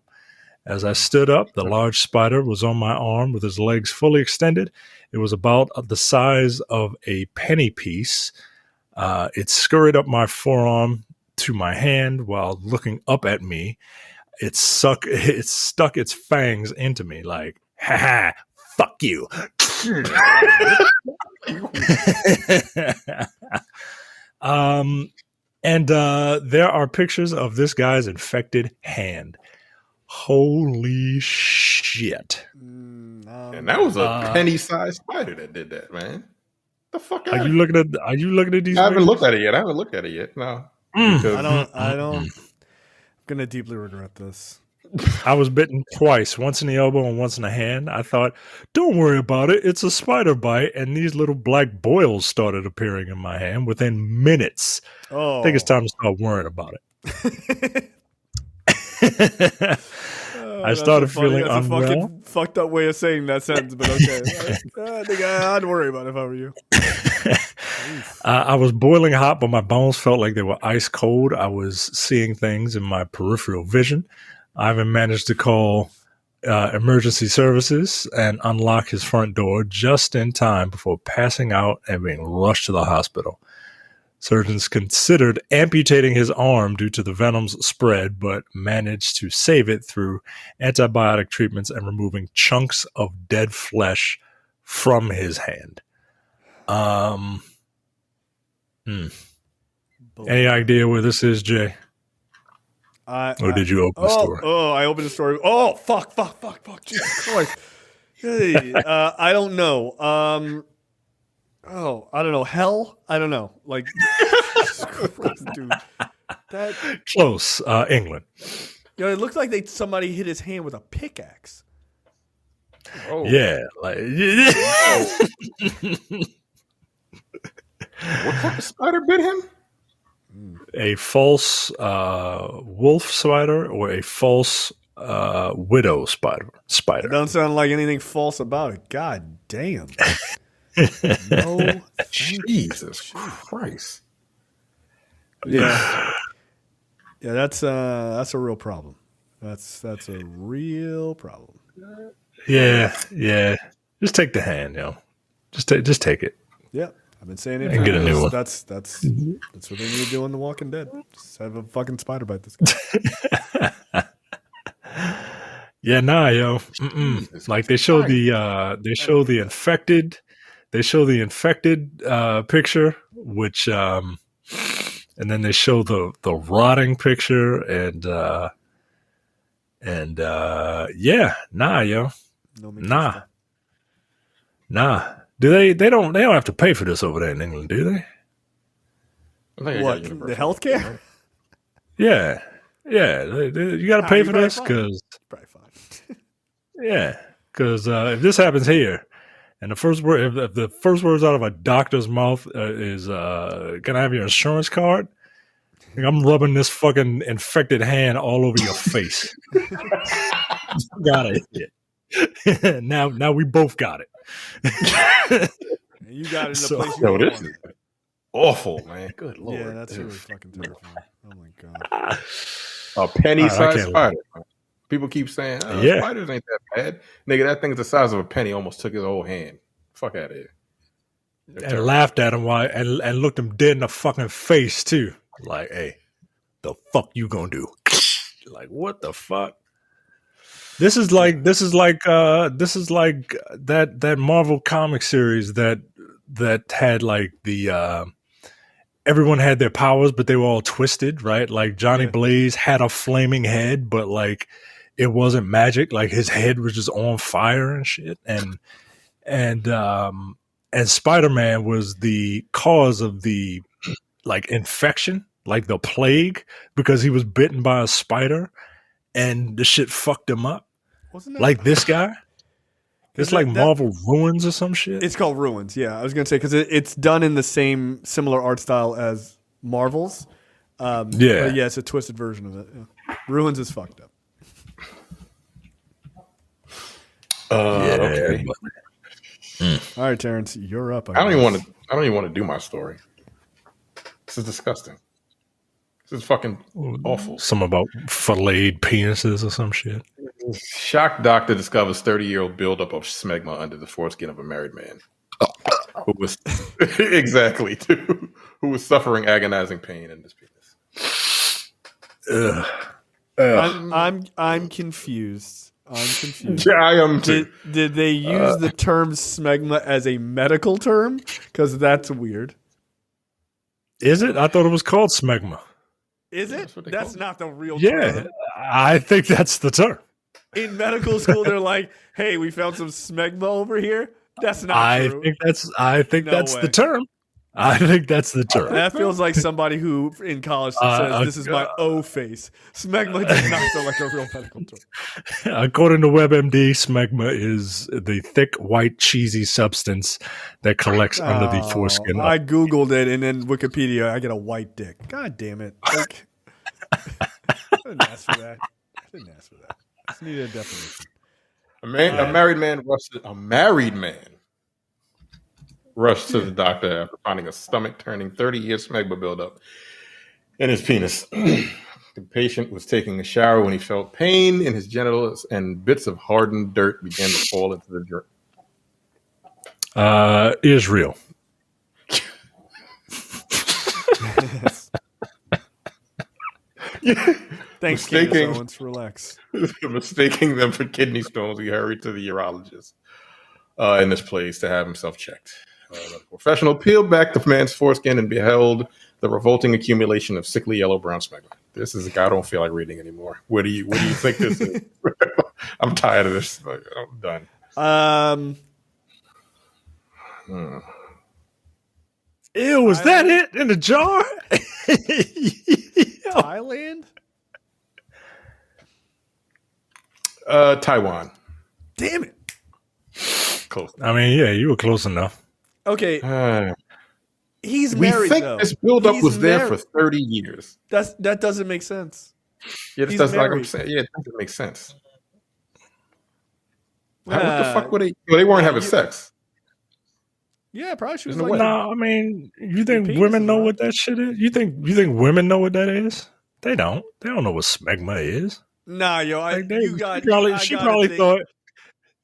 As I stood up, the large spider was on my arm with his legs fully extended. It was about the size of a penny piece. It scurried up my forearm to my hand while looking up at me. It stuck its fangs into me like, ha ha, fuck you. And there are pictures of this guy's infected hand. Holy shit. And that was a penny-sized spider that did that, man. The fuck are you looking at these? I haven't looked at it yet. No. I don't. I'm gonna deeply regret this. I was bitten twice, once in the elbow and once in the hand. I thought, don't worry about it. It's a spider bite. And these little black boils started appearing in my hand within minutes. Oh. I think it's time to start worrying about it. I started feeling unwell. That's a fucking fucked up way of saying that sentence, but okay. I think I'd worry about it if I were you. I was boiling hot, but my bones felt like they were ice cold. I was seeing things in my peripheral vision. Ivan managed to call emergency services and unlock his front door just in time before passing out and being rushed to the hospital. Surgeons considered amputating his arm due to the venom's spread, but managed to save it through antibiotic treatments and removing chunks of dead flesh from his hand. Any idea where this is, Jay? Or did you open the story? Oh, I opened the story. Oh, fuck. Jesus Christ. Hey, I don't know. I don't know. Hell? I don't know. Like, Jesus Christ, dude. Close. England. It looked like somebody hit his hand with a pickaxe. Oh. Yeah. Like, what type of spider bit him? A false wolf spider or a false widow spider. It doesn't sound like anything false about it. God damn. No, Jesus Christ. Yeah, that's a real problem. That's a real problem. Yeah. Just take the hand, Just take it. Yeah, I've been saying it. And get a new one. That's what they need to do in The Walking Dead. Just have a fucking spider bite this guy. Yeah, nah, yo. Like they show the infected. They show the infected picture, which, and then they show the rotting picture, and yeah, nah, yo, nah. Do they don't have to pay for this over there in England, do they? What, the healthcare? Yeah. You got to pay for this because probably fine. Yeah, because if this happens here. And the first word, if the first words out of a doctor's mouth is, "Can I have your insurance card?" Like, I'm rubbing this fucking infected hand all over your face. Got it. Now we both got it. You got it in the place you this is awful, man. Good Lord. Yeah, that's really fucking terrifying. Oh my God. A penny-sized spider. People keep saying, spiders ain't that bad. Nigga, that thing's the size of a penny. Almost took his whole hand. Fuck out of here. And laughed at him and looked him dead in the fucking face too. Like, hey, the fuck you gonna do? Like, what the fuck? This is like that Marvel comic series that had like the everyone had their powers, but they were all twisted, right? Like Johnny Blaze had a flaming head, but like it wasn't magic. Like his head was just on fire and shit. And Spider-Man was the cause of the like infection, like the plague, because he was bitten by a spider and the shit fucked him up. Wasn't that like this guy? It's like Marvel Ruins or some shit. It's called Ruins. Yeah, I was gonna say because it's done in the same similar art style as Marvel's. But yeah, it's a twisted version of it. Yeah. Ruins is fucked up. Okay. All right, Terrence, you're up. I don't even want to do my story. This is disgusting. This is fucking awful. Some about filleted penises or some shit. Shocked doctor discovers 30-year-old buildup of smegma under the foreskin of a married man. Who was who was suffering agonizing pain in his penis. I'm confused. Yeah, I am too. Did they use the term smegma as a medical term? Because that's weird. Is it? I thought it was called smegma. Is it? That's not the real term. Yeah, I think that's the term. In medical school, they're like, "Hey, we found some smegma over here." That's not true. I think that's the term. I think that's the term. That feels like somebody who in college says, "This is my O face." Smegma does not sound like a real medical term. According to WebMD, smegma is the thick, white, cheesy substance that collects under the foreskin. I Googled it, and then Wikipedia, I get a white dick. God damn it. Like, I didn't ask for that. I just needed a definition. A married man rushed to the doctor after finding a stomach-turning 30-year smegma buildup in his penis. The patient was taking a shower when he felt pain in his genitals and bits of hardened dirt began to fall into the dirt. Israel. Thanks, Candace Owens. Relax. Mistaking them for kidney stones, he hurried to the urologist in this place to have himself checked. The professional peeled back the man's foreskin and beheld the revolting accumulation of sickly yellow-brown smegma. This is I don't feel like reading anymore. What do you think this is? I'm tired of this. I'm done. Ew, was that it in the jar? Thailand? Taiwan. Damn it. Close. I mean, yeah, you were close enough. Okay. He's married, we think though. This buildup was there for 30 years. That doesn't make sense. Yeah, this doesn't, like I'm saying. Yeah, it doesn't make sense. What the fuck were they? They weren't having sex. Yeah, probably she was like. No, I mean, you think women know what that shit is? You think women know what that is? They don't. They don't know what smegma is. Nah, yo,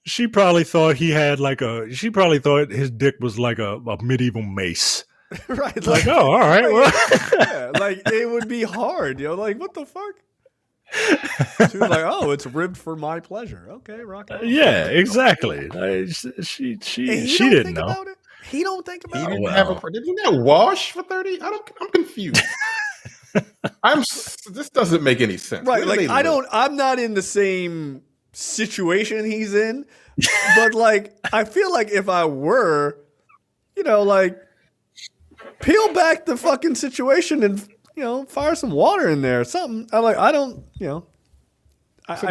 She probably thought he had she probably thought his dick was like a medieval mace. Right. Like, oh, all right. Well. Yeah, like it would be hard, yo. Like, what the fuck? She was like, oh, it's ribbed for my pleasure. Okay, rock it. Yeah, exactly. She didn't know. About it? He don't think about it. Did he not wash for 30? I'm confused. This doesn't make any sense. Right. Like I'm not in the same situation he's in, but like I feel like if I were, like peel back the fucking situation and fire some water in there or something. I don't. The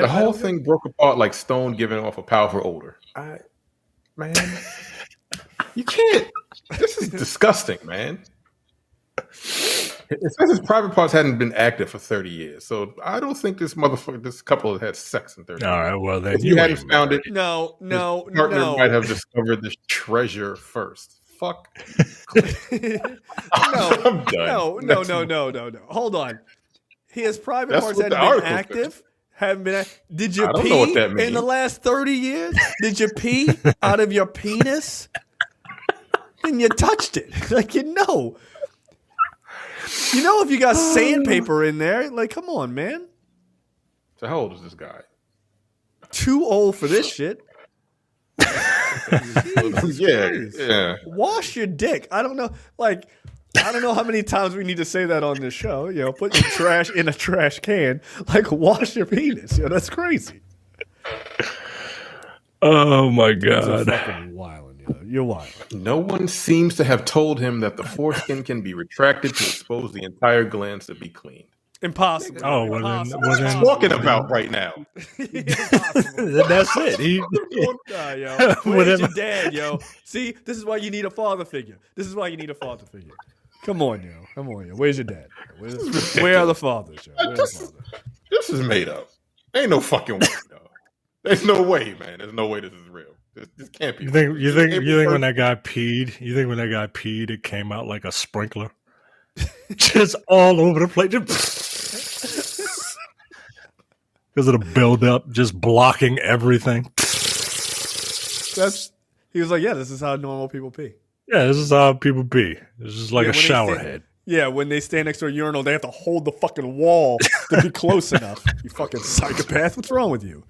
whole thing broke apart like stone giving off a powerful odor. Man, you can't. This is disgusting, man. It says his private parts hadn't been active for 30 years, so I don't think this couple had sex in 30 years. All right, well then if you hadn't found it. No, partner might have discovered this treasure first. Fuck. I'm done. No. Hold on. His private parts hadn't been active. Haven't been. Did you I don't know what pee that means. in the last 30 years? Did you pee out of your penis? Then you touched it. Like, you know. You know if you got sandpaper in there. Like, come on, man. So how old is this guy? Too old for this shit. Yeah. Wash your dick. I don't know. Like, I don't know how many times we need to say that on this show. You know, put your trash in a trash can. Like, wash your penis. You know, that's crazy. Oh my God. You're fucking wild. You're wild. No one seems to have told him that the foreskin can be retracted to expose the entire glands to be cleaned. Impossible. Oh, what are you talking about right now? That's it. Where's your dad, yo? See, this is why you need a father figure. Come on, yo. Where's your dad? Where are the fathers, yo? This is made up. Ain't no fucking way, dog. There's no way, man. There's no way this is real. This can't be. You think when that guy peed? You think when that guy peed, it came out like a sprinkler, just all over the place, because of the buildup, just blocking everything. He was like, yeah, this is how normal people pee. Yeah, this is how people pee. It's just like a shower head. Yeah, when they stand next to a urinal, they have to hold the fucking wall to be close enough. You fucking psychopath. What's wrong with you?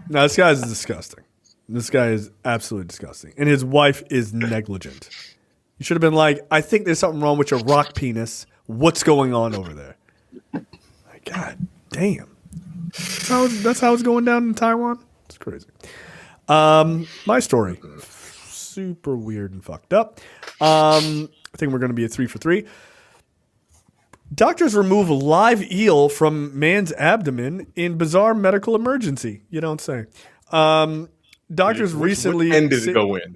No, this guy is disgusting. This guy is absolutely disgusting. And his wife is negligent. You should have been like, I think there's something wrong with your rock penis. What's going on over there? My God damn. That's how it's going down in Taiwan? It's crazy. My story. Super weird and fucked up. I think we're going to be a 3 for 3. Doctors remove a live eel from man's abdomen in bizarre medical emergency. You don't say. Doctors recently. What end did it go in?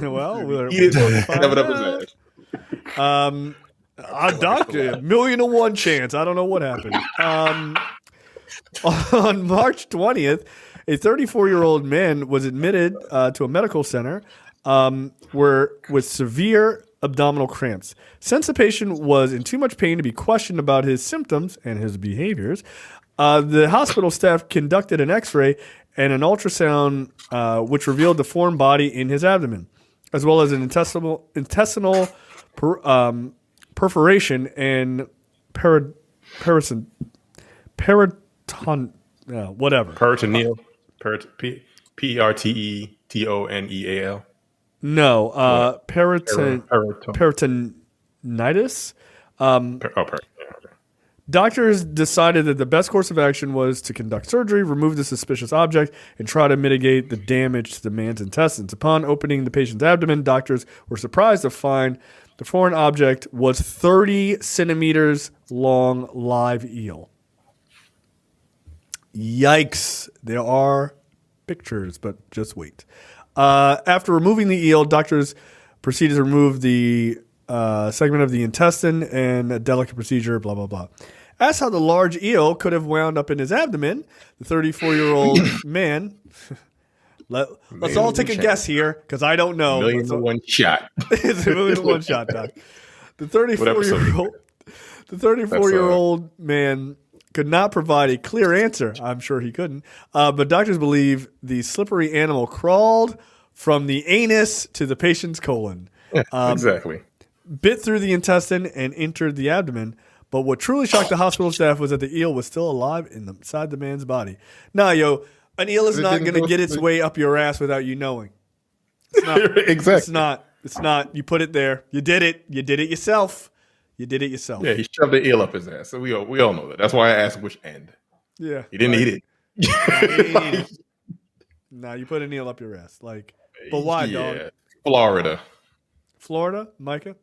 Well, we're covered up his ass. Our doctor, 1,000,001 chance. I don't know what happened. On March 20th, a 34-year-old man was admitted to a medical center with severe abdominal cramps. Since the patient was in too much pain to be questioned about his symptoms and his behaviors, the hospital staff conducted an X-ray and an ultrasound, which revealed the foreign body in his abdomen, as well as an intestinal perforation and peritoneal. Peritoneal. No, peritonitis. Doctors decided that the best course of action was to conduct surgery, remove the suspicious object, and try to mitigate the damage to the man's intestines. Upon opening the patient's abdomen, doctors were surprised to find the foreign object was 30 centimeters long live eel. Yikes. There are pictures, but just wait. After removing the eel, doctors proceeded to remove the segment of the intestine and a delicate procedure, blah, blah, blah. Asked how the large eel could have wound up in his abdomen, the 34-year-old man. Let's all take a guess here, because I don't know. 1,000,001 shot. It's a 1,000,001 shot, Doc. The 34-year-old man could not provide a clear answer. I'm sure he couldn't. But doctors believe the slippery animal crawled from the anus to the patient's colon. Exactly. Bit through the intestine and entered the abdomen. But what truly shocked the hospital staff was that the eel was still alive inside the man's body. Nah, yo, an eel is not going to get its way up your ass without you knowing. It's not, exactly. It's not. You put it there. You did it. You did it yourself. Yeah, he shoved the eel up his ass. So we all know that. That's why I asked which end. Yeah. He didn't eat it. Nah, you put an eel up your ass. But why, dog? Florida, Micah?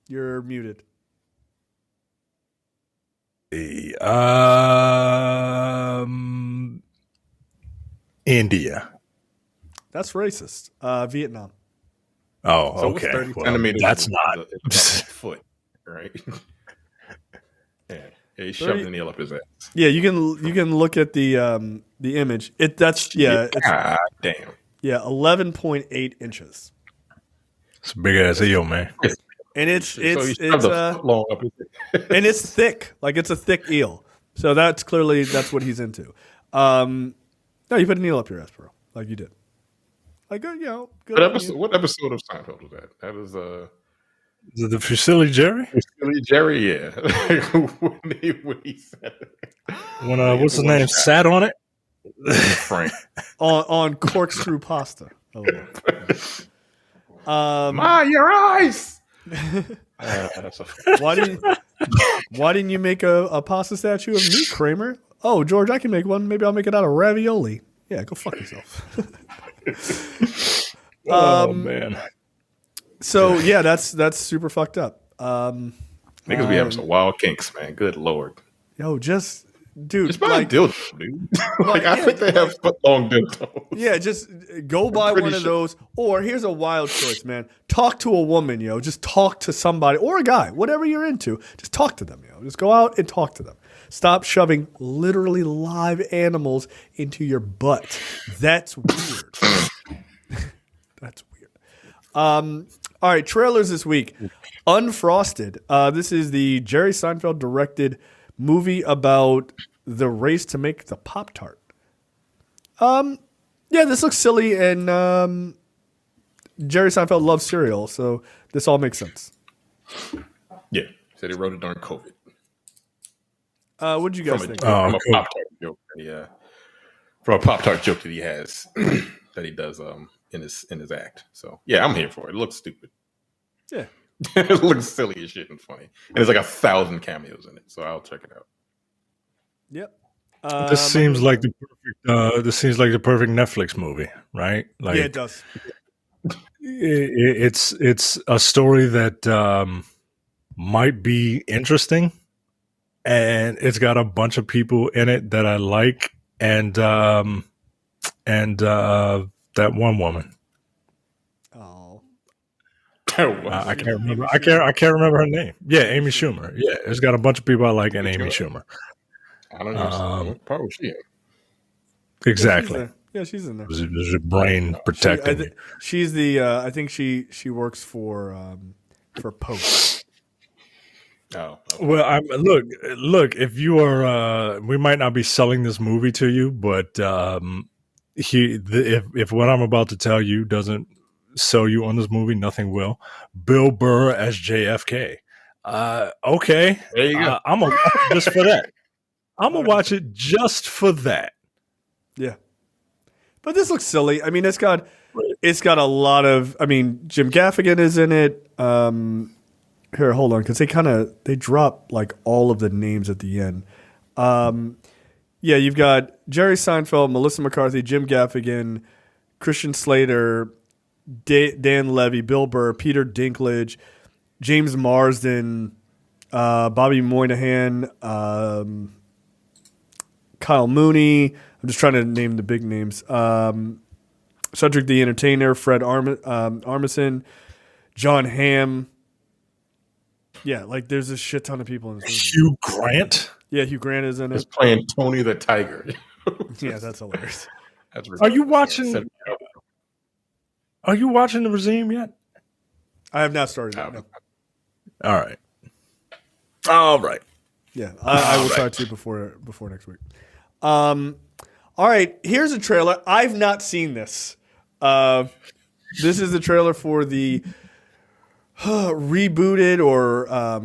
You're muted. India. That's racist. Vietnam. Oh, so okay. Well, that's not a foot, right? Yeah, he shoved an eel up his ass. Yeah, you can look at the image. God damn. Yeah, 11.8 inches. It's a big ass eel, man. and it's long up and it's thick, like it's a thick eel. So that's what he's into. No, you put an eel up your ass, bro, like you did. Like good what episode of Seinfeld was that? That was Is it the Fusilli Jerry? Fusilli Jerry, yeah. when he said it. When what's his name? Sat on it. Frank on corkscrew pasta. Your eyes. Why didn't you make a pasta statue of me, Kramer? Oh, George, I can make one. Maybe I'll make it out of ravioli. Yeah, go fuck yourself. Man. So yeah, that's super fucked up. Niggas be having some wild kinks, man. Good Lord. Yo, just buy a dildo, dude. I think they have foot-long dildos. Yeah, just go buy one of those. Or here's a wild choice, man. Talk to a woman, yo. Just talk to somebody or a guy, whatever you're into. Just talk to them, yo. Just go out and talk to them. Stop shoving literally live animals into your butt. That's weird. That's weird. All right, trailers this week. Unfrosted. This is the Jerry Seinfeld directed movie about the race to make the Pop-Tart. Yeah, this looks silly, and Jerry Seinfeld loves cereal, so this all makes sense. Yeah, said he wrote it during COVID. What did you guys think? From a Pop-Tart joke. Yeah, from a Pop-Tart joke that he has that he does in his act. So yeah, I'm here for it. It looks stupid. Yeah. It looks silly as shit and funny, and there's like 1,000 cameos in it, so I'll check it out. Yep. This seems like the perfect Netflix movie, right? Like, yeah, it does. It's a story that might be interesting, and it's got a bunch of people in it that I like, and that one woman. I can't remember. I can't remember her name. Yeah, Amy Schumer. Yeah, it's got a bunch of people I like and Amy Schumer. I don't know. What part was she in? Exactly. Yeah, she's in there. There's your brain protecting. She's the. I think she works for Post. Oh. Okay. Well, look. If you are, we might not be selling this movie to you, but if what I'm about to tell you doesn't sell you on this movie, nothing will. Bill Burr as JFK. Okay, there you go. I'm gonna watch it just for that. I'm gonna watch it just for that. Yeah, but this looks silly. I mean, it's got a lot of. I mean, Jim Gaffigan is in it. Here, hold on, because they drop like all of the names at the end. Yeah, you've got Jerry Seinfeld, Melissa McCarthy, Jim Gaffigan, Christian Slater, Dan Levy, Bill Burr, Peter Dinklage, James Marsden, Bobby Moynihan, Kyle Mooney. I'm just trying to name the big names. Cedric the Entertainer, Fred Armisen, John Hamm. Yeah, like there's a shit ton of people in this movie. Hugh Grant? Yeah, Hugh Grant is in it. He's playing Tony the Tiger. Yeah, that's hilarious. Are you watching The Regime yet? I have not started that. No. All right. Yeah, I will try to before next week. All right, here's a trailer. I've not seen this. This is the trailer for the rebooted or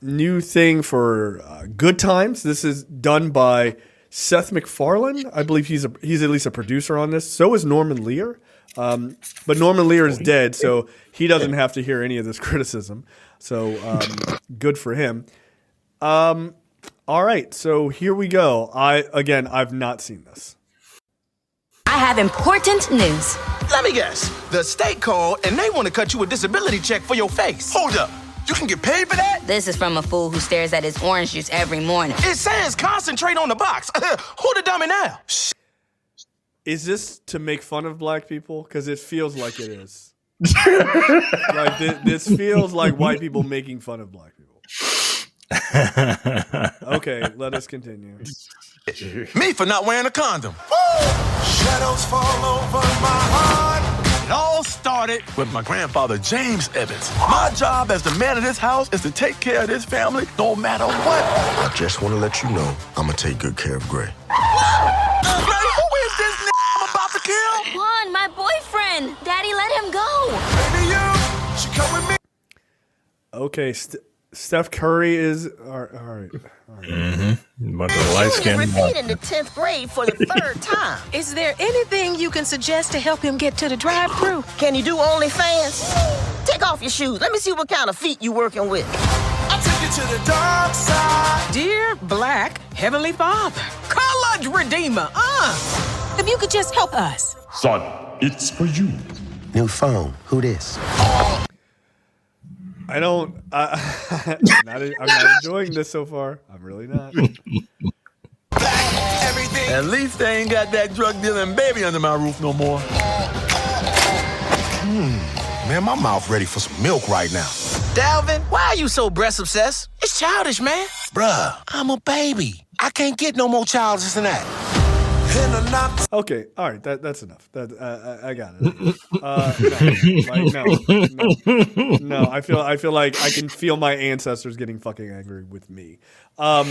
new thing for Good Times. This is done by Seth MacFarlane. I believe he's at least a producer on this. So is Norman Lear. But Norman Lear is dead, so he doesn't have to hear any of this criticism. So good for him. All right, so here we go. I've not seen this. I have important news. Let me guess. The state called and they want to cut you a disability check for your face. Hold up. You can get paid for that? This is from a fool who stares at his orange juice every morning. It says concentrate on the box. Who the dummy now? Is this to make fun of black people? Because it feels like it is. Like this feels like white people making fun of black people. Okay, let us continue. Me for not wearing a condom. Shadows fall over my heart. It all started with my grandfather, James Evans. My job as the man of this house is to take care of this family no matter what. I just want to let you know I'm going to take good care of Gray. Gray, who is this I'm about to kill? Juan, my boyfriend. Daddy, let him go. Baby, you should come with me. Okay, Steph Curry is all right. Mm-hmm. But the light skin. Repeating the 10th grade for the third time. Is there anything you can suggest to help him get to the drive-thru? Can you do OnlyFans? Take off your shoes. Let me see what kind of feet you working with. I'll take you to the dark side. Dear Black Heavenly Father, College Redeemer, if you could just help us. Son, it's for you. New phone. Who this? I'm not enjoying this so far. I'm really not. At least they ain't got that drug dealing baby under my roof no more. Man, my mouth ready for some milk right now. Dalvin, why are you so breast obsessed? It's childish, man. Bruh, I'm a baby. I can't get no more childish than that. Okay, all right, that's enough. I got it. No. I feel like I can feel my ancestors getting fucking angry with me. No,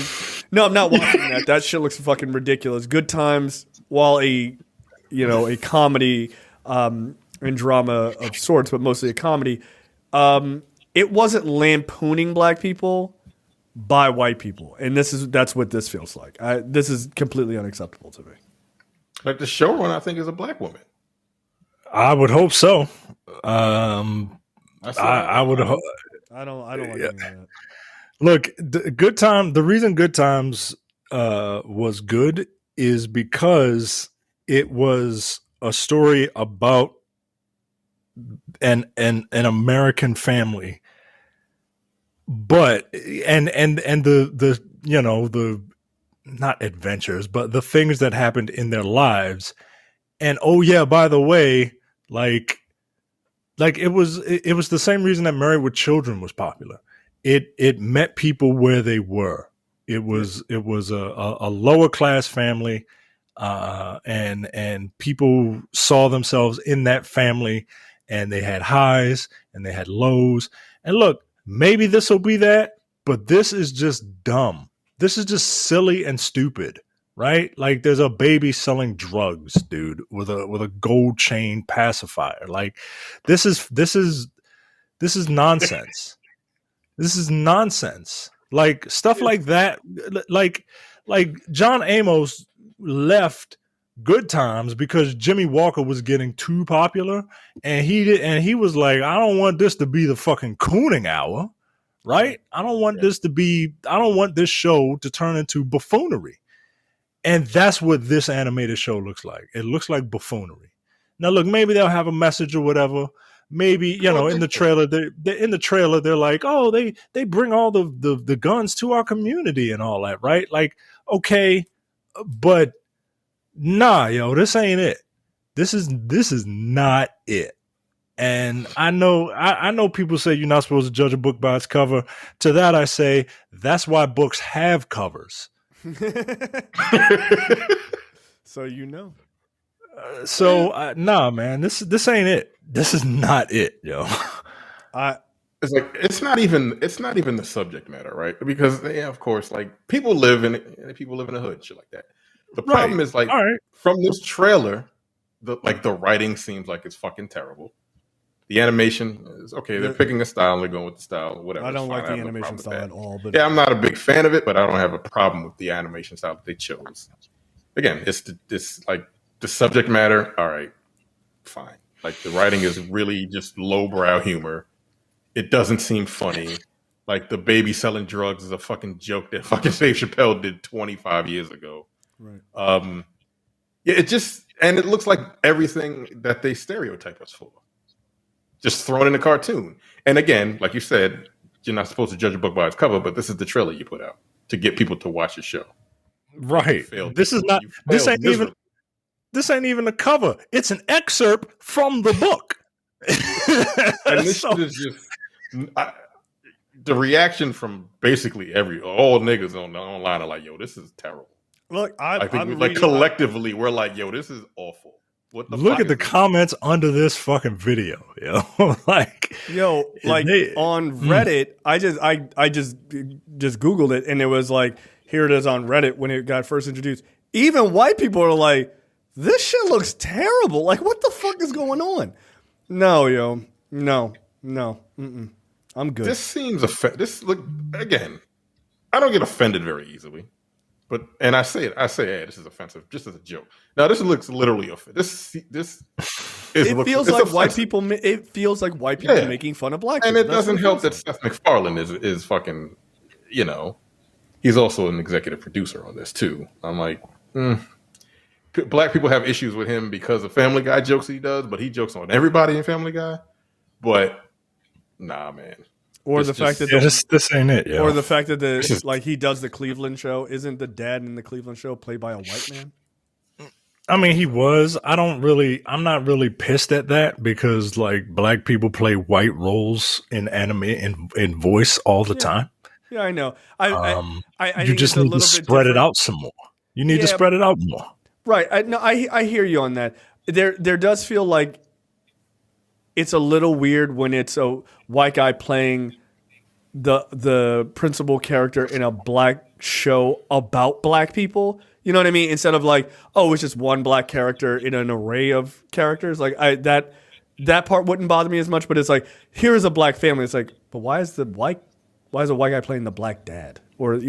I'm not watching that. That shit looks fucking ridiculous. Good Times, while a comedy and drama of sorts, but mostly a comedy. It wasn't lampooning black people by white people, and that's what this feels like. This is completely unacceptable to me. Like the showrunner, I think, is a black woman. I would hope so. I would hope. I don't like any of that. Look, the reason Good Times was good is because it was a story about an American family, but and the not adventures, but the things that happened in their lives. And oh yeah, by the way, like it was the same reason that Married with Children was popular. It met people where they were. It was a lower class family, and people saw themselves in that family, and they had highs and they had lows. And look, maybe this will be that, but this is just dumb. This is just silly and stupid, right? Like there's a baby selling drugs, dude, with a gold chain pacifier. Like this is nonsense. This is nonsense. Like stuff like that. Like John Amos left Good Times because Jimmy Walker was getting too popular, and he was like, I don't want this to be the fucking cooning hour. Right? I don't want this show to turn into buffoonery. And that's what this animated show looks like. It looks like buffoonery. Now, look, maybe they'll have a message or whatever. Maybe, in the trailer, they're like, oh, they bring all the guns to our community and all that, right? Like, okay, but nah, this ain't it. This is not it. And I know people say you're not supposed to judge a book by its cover. To that I say, that's why books have covers. So nah, man, this ain't it. This is not it, yo. It's not even the subject matter, right? Because of course, like people live in the hood, shit like that. The problem is like from this trailer, the writing seems like it's fucking terrible. The animation is okay. They're picking a style and they're going with the style. Whatever. I don't like the animation style at all. But I'm not a big fan of it, but I don't have a problem with the animation style that they chose. Again, it's the subject matter. All right, fine. Like the writing is really just lowbrow humor. It doesn't seem funny. Like the baby selling drugs is a fucking joke that fucking Dave Chappelle did 25 years ago. Right. It looks like everything that they stereotype us for. Just thrown in a cartoon. And again, like you said, you're not supposed to judge a book by its cover, but this is the trailer you put out to get people to watch the show. Right. This ain't even a cover. It's an excerpt from the book. And this shit is just the reaction from basically all niggas online are like, yo, this is terrible. Look, I think collectively we're like, yo, this is awful. Look at the comments under this fucking video, like on Reddit, I just Googled it, and it was like, here it is on Reddit when it got first introduced. Even white people are like, this shit looks terrible. Like, what the fuck is going on? No, no, I'm good. This seems look again. I don't get offended very easily, and I say, hey, this is offensive, just as a joke. Now, this looks literally offensive. It feels like white people. It feels like white people making fun of black people. And it doesn't help that Seth MacFarlane is fucking. He's also an executive producer on this too. I'm like, black people have issues with him because of Family Guy jokes he does, but he jokes on everybody in Family Guy. But nah, man. Or the fact that this ain't it. Or the fact that he does the Cleveland show. Isn't the dad in the Cleveland show played by a white man? I mean, he was. I'm not really pissed at that because like black people play white roles in anime in voice all the time. Yeah, I know. I you just need to spread it out some more. You need to spread it out more. Right. I hear you on that. There does feel like it's a little weird when it's a white guy playing the principal character in a black show about black people. You know what I mean? Instead of like, oh, it's just one black character in an array of characters. Like that part wouldn't bother me as much. But it's like, here's a black family. It's like, but why is a white guy playing the black dad, or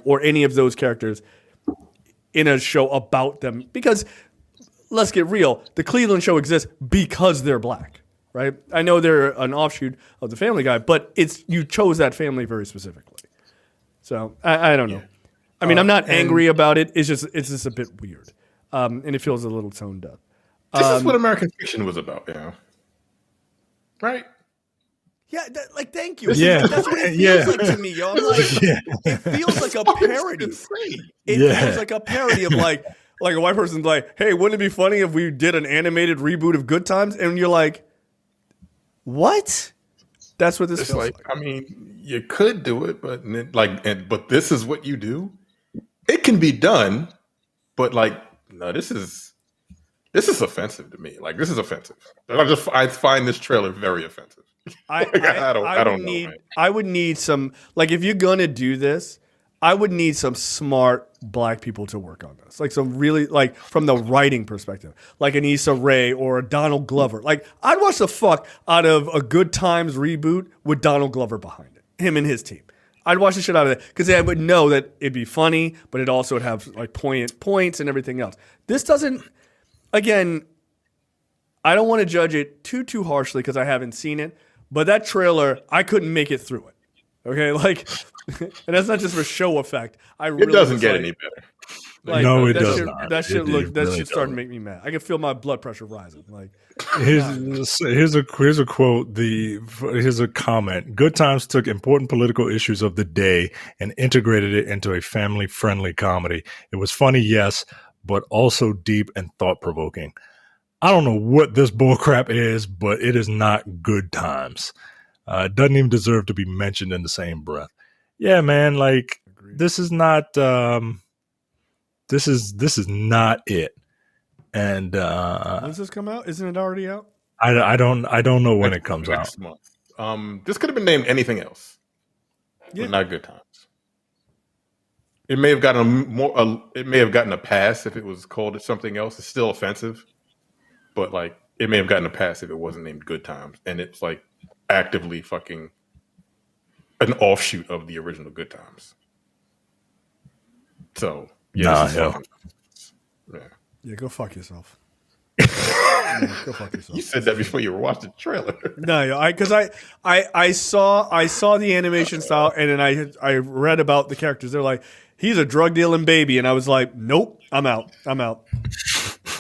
or any of those characters in a show about them? Because let's get real, the Cleveland show exists because they're black, right? I know they're an offshoot of the Family Guy, but you chose that family very specifically. So I don't know. Yeah. I mean, I'm not angry about it. It's just a bit weird, and it feels a little tone deaf. This is what American Fiction was about, right? Yeah, thank you. That's what it feels like to me, yo. I'm like, it feels like a parody. It feels like a parody of like a white person's like, hey, wouldn't it be funny if we did an animated reboot of Good Times? And you're like, what? That's what this feels like. I mean, you could do it, but this is what you do. It can be done, but no, this is offensive to me. Like, this is offensive. I find this trailer very offensive. I don't know. Man. I would need some, if you're gonna do this, I would need some smart black people to work on this. Like some really, from the writing perspective, like an Issa Rae or a Donald Glover. Like, I'd watch the fuck out of a Good Times reboot with Donald Glover behind it, him and his team. I'd watch the shit out of it because I would know that it'd be funny, but it also would have poignant points and everything else. This doesn't. Again, I don't want to judge it too harshly because I haven't seen it. But that trailer, I couldn't make it through it. Okay, and that's not just for show effect. It doesn't get any better. No, it does not. That shit started to make me mad. I can feel my blood pressure rising. Here's a quote. Here's a comment. Good Times took important political issues of the day and integrated it into a family-friendly comedy. It was funny, yes, but also deep and thought-provoking. I don't know what this bullcrap is, but it is not Good Times. It doesn't even deserve to be mentioned in the same breath. Yeah, man, this is not. This is not it. And when does this come out? Isn't it already out? I don't know when it comes out. Next month. This could have been named anything else. Yeah. But not Good Times. It may have gotten a pass if it was called something else. It's still offensive. But it may have gotten a pass if it wasn't named Good Times, and it's actively fucking an offshoot of the original Good Times. So yeah, go fuck yourself. Go fuck yourself. You said that before you were watching the trailer. No, because I saw the animation style, and then I read about the characters. They're like, he's a drug dealing baby, and I was like, nope, I'm out.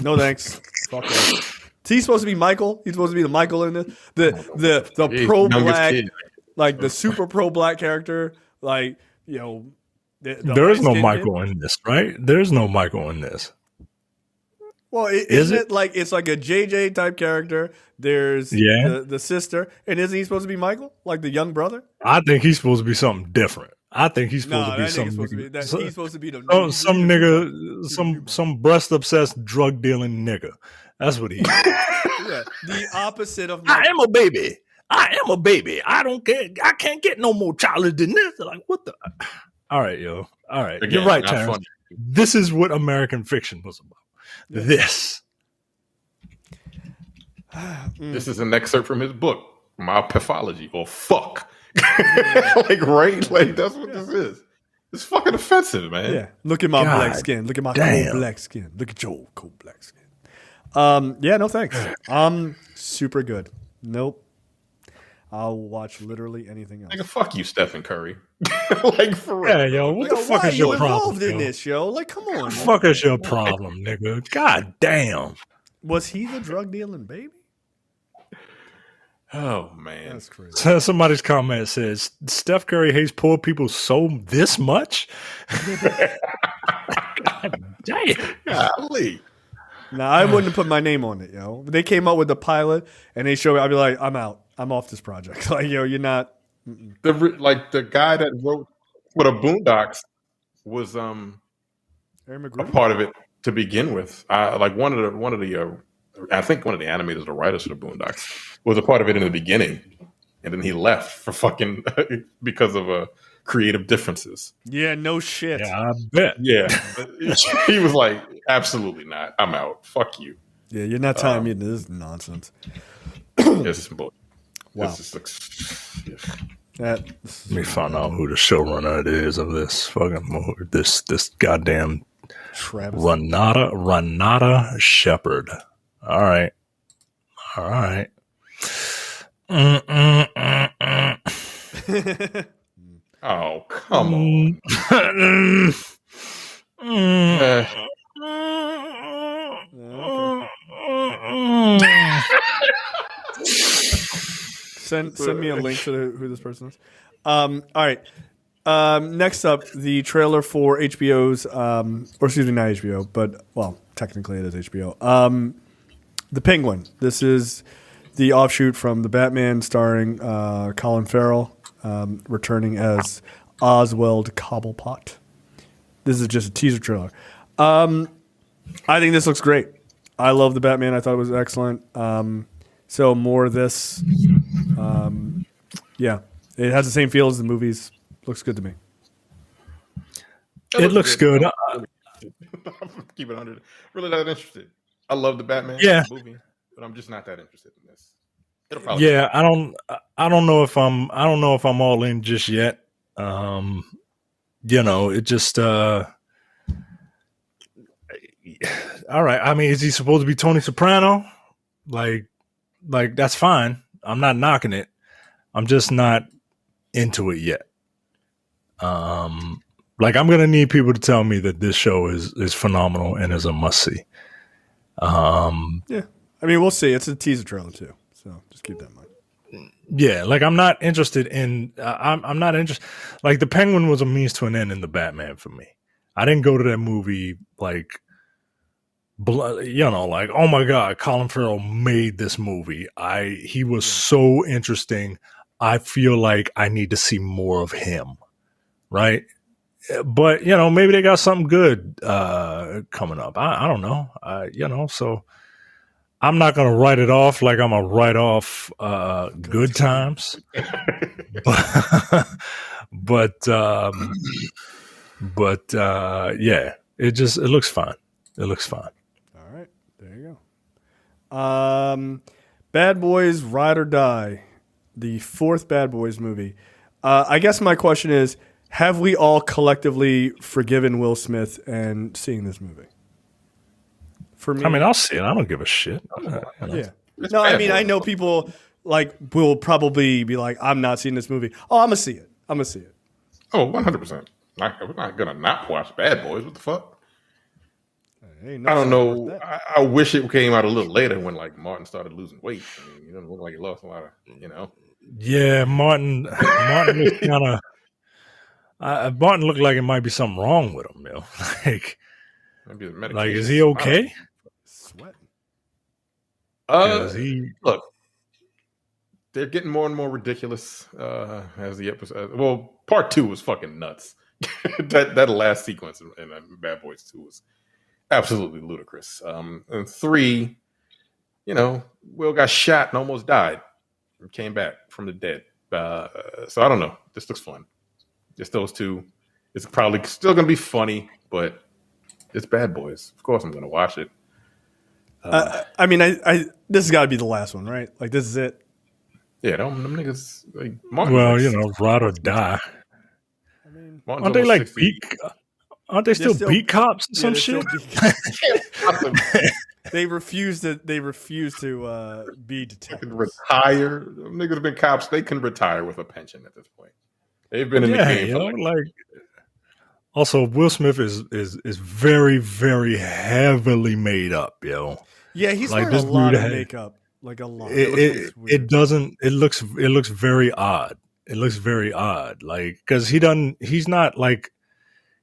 No thanks. Fuck that. He's supposed to be Michael. He's supposed to be the Michael in this. The pro black, the super pro black character. There is no Michael in this, right? There's no Michael in this. Well, isn't it it's like a JJ type character? There's the sister, and isn't he supposed to be Michael, like the young brother? I think he's supposed to be something different. I think he's supposed to be some he's supposed to be the some nigga, some breast obsessed drug dealing nigga. That's what he is. Yeah, the opposite of. I am a baby. I don't care. I can't get no more childish than this. Like what the? All right, yo. All right, again, you're right, Terrence. This is what American fiction was about. Yeah. This is an excerpt from his book, My Pathology, or Fuck. Like, right? Like, that's what this is. It's fucking offensive, man. Yeah. Look at my black skin. Look at my cold black skin. Look at your cold black skin. Yeah, no thanks. Super good. Nope. I'll watch literally anything else. Like, fuck you, Stephen Curry. Like, for real. Yeah, yo, what the fuck is your problem? Involved in this, yo? Like, come on. What the fuck is your problem, nigga? God damn. Was he the drug dealing baby? Oh man, that's crazy. Somebody's comment says Steph Curry hates poor people so this much. God damn, golly. Nah, I wouldn't have put my name on it, yo. If they came up with the pilot and they showed me, I'd be like, I'm out. I'm off this project. Like, yo, you're not. The guy that wrote for the Boondocks was a part of it to begin with. Like one of the I think one of the animators or writers for the Boondocks was a part of it in the beginning, and then he left for fucking because of creative differences. Yeah, no shit. Yeah, I bet. Yeah, he was like, absolutely not. I'm out. Fuck you. Yeah, you're not telling me this is nonsense. This is some bullshit. Wow. Let me find out who the showrunner is of this fucking movie. This goddamn Travis. Renata Shepherd. All right. Oh, come on. Send me a link to who this person is. All right. Next up, the trailer for HBO's, or excuse me, not HBO, but well, technically it is HBO. The Penguin. This is the offshoot from the Batman, starring Colin Farrell, returning as Oswald Cobblepot. This is just a teaser trailer. I think this looks great. I love the Batman. I thought it was excellent. So more of this. Yeah, it has the same feel as the movies. Looks good to me. It looks good. Keep it 100. Really not interested. I love the Batman movie, but I'm just not that interested in this. It'll probably I don't know if I'm all in just yet. It just all right. I mean, is he supposed to be Tony Soprano? Like that's fine. I'm not knocking it. I'm just not into it yet. I'm gonna need people to tell me that this show is phenomenal and is a must see. Yeah, I mean, we'll see. It's a teaser trailer too, so just keep that in mind. Yeah, I'm not interested in. I'm not interested. Like, the Penguin was a means to an end in the Batman for me. I didn't go to that movie like, oh my god, Colin Farrell made this movie. He was so interesting. I feel like I need to see more of him, right? But maybe they got something good coming up. I don't know. So I'm not gonna write it off like I'm gonna write off Good Times. but yeah, it looks fine. It looks fine. All right, there you go. Bad Boys Ride or Die, the fourth Bad Boys movie. I guess my question is, have we all collectively forgiven Will Smith and seeing this movie? For me, I mean, I'll see it. I don't give a shit. Yeah. No, I mean, I know people will probably be like, I'm not seeing this movie. Oh, I'm gonna see it. Oh, 100%. We're not gonna not watch Bad Boys. What the fuck? I don't know. I wish it came out a little later when Martin started losing weight. I mean, it doesn't look like he lost a lot of, Yeah, Martin was kind of. Martin looked like it might be something wrong with him, Like, is he okay? Sweating. Look, they're getting more and more ridiculous as the episode. Well, part 2 was fucking nuts. that last sequence in Bad Boys 2 was absolutely ludicrous. And 3, Will got shot and almost died and came back from the dead. So I don't know. This looks fun. Just those two. It's probably still going to be funny, but it's Bad Boys. Of course I'm going to watch it. I mean, this has got to be the last one, right? Like, this is it. Yeah, them niggas. Like, ride or die. I mean, aren't they like Aren't they still beat cops or some shit? They refuse to be detectives. They can retire. Them niggas have been cops. They can retire with a pension at this point. They've been in the game for Also, Will Smith is very, very heavily made up, yo. Yeah, he's wearing a lot of makeup, like a lot. It looks very odd. It looks very odd, like because he's not like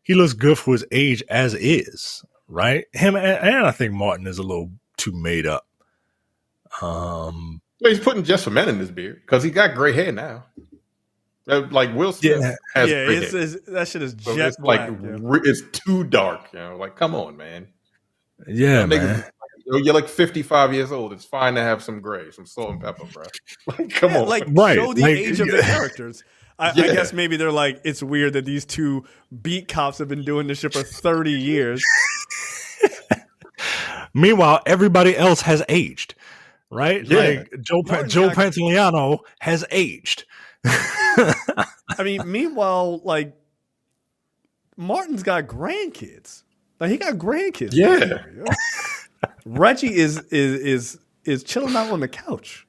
he looks good for his age as is, right? Him and I think Martin is a little too made up. He's putting Just for Men in his beard because he got gray hair now. Like Will Smith has gray hair. That shit is jet it's black. It's too dark. Like come on, man. Yeah, man. You're like 55 years old. It's fine to have some gray, some salt and pepper, bro. Like, come on. Like, show the age of the characters. I guess maybe they're like, it's weird that these two beat cops have been doing this shit for 30 years. Meanwhile, everybody else has aged, right? Yeah. Like Joe Pantoliano has aged. I mean, meanwhile, like Martin's got grandkids. Like he got grandkids. Yeah. Reggie is chilling out on the couch.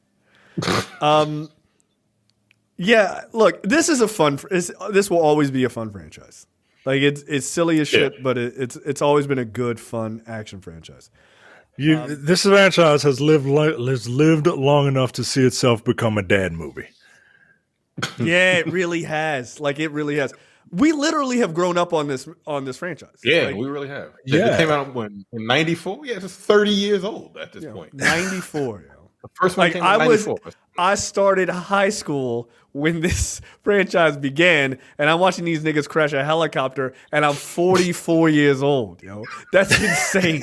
Yeah, look, this is a fun. This will always be a fun franchise. Like it's silly as shit, but it's always been a good, fun action franchise. This franchise has lived long enough to see itself become a dad movie. Yeah, it really has. Like it really has. We literally have grown up on this franchise. Yeah, like, we really have. It came out in 94. Yeah, it's 30 years old at this point. 94. The first one came out in 94. I started high school when this franchise began, and I'm watching these niggas crash a helicopter, and I'm 44 years old, yo. That's insane.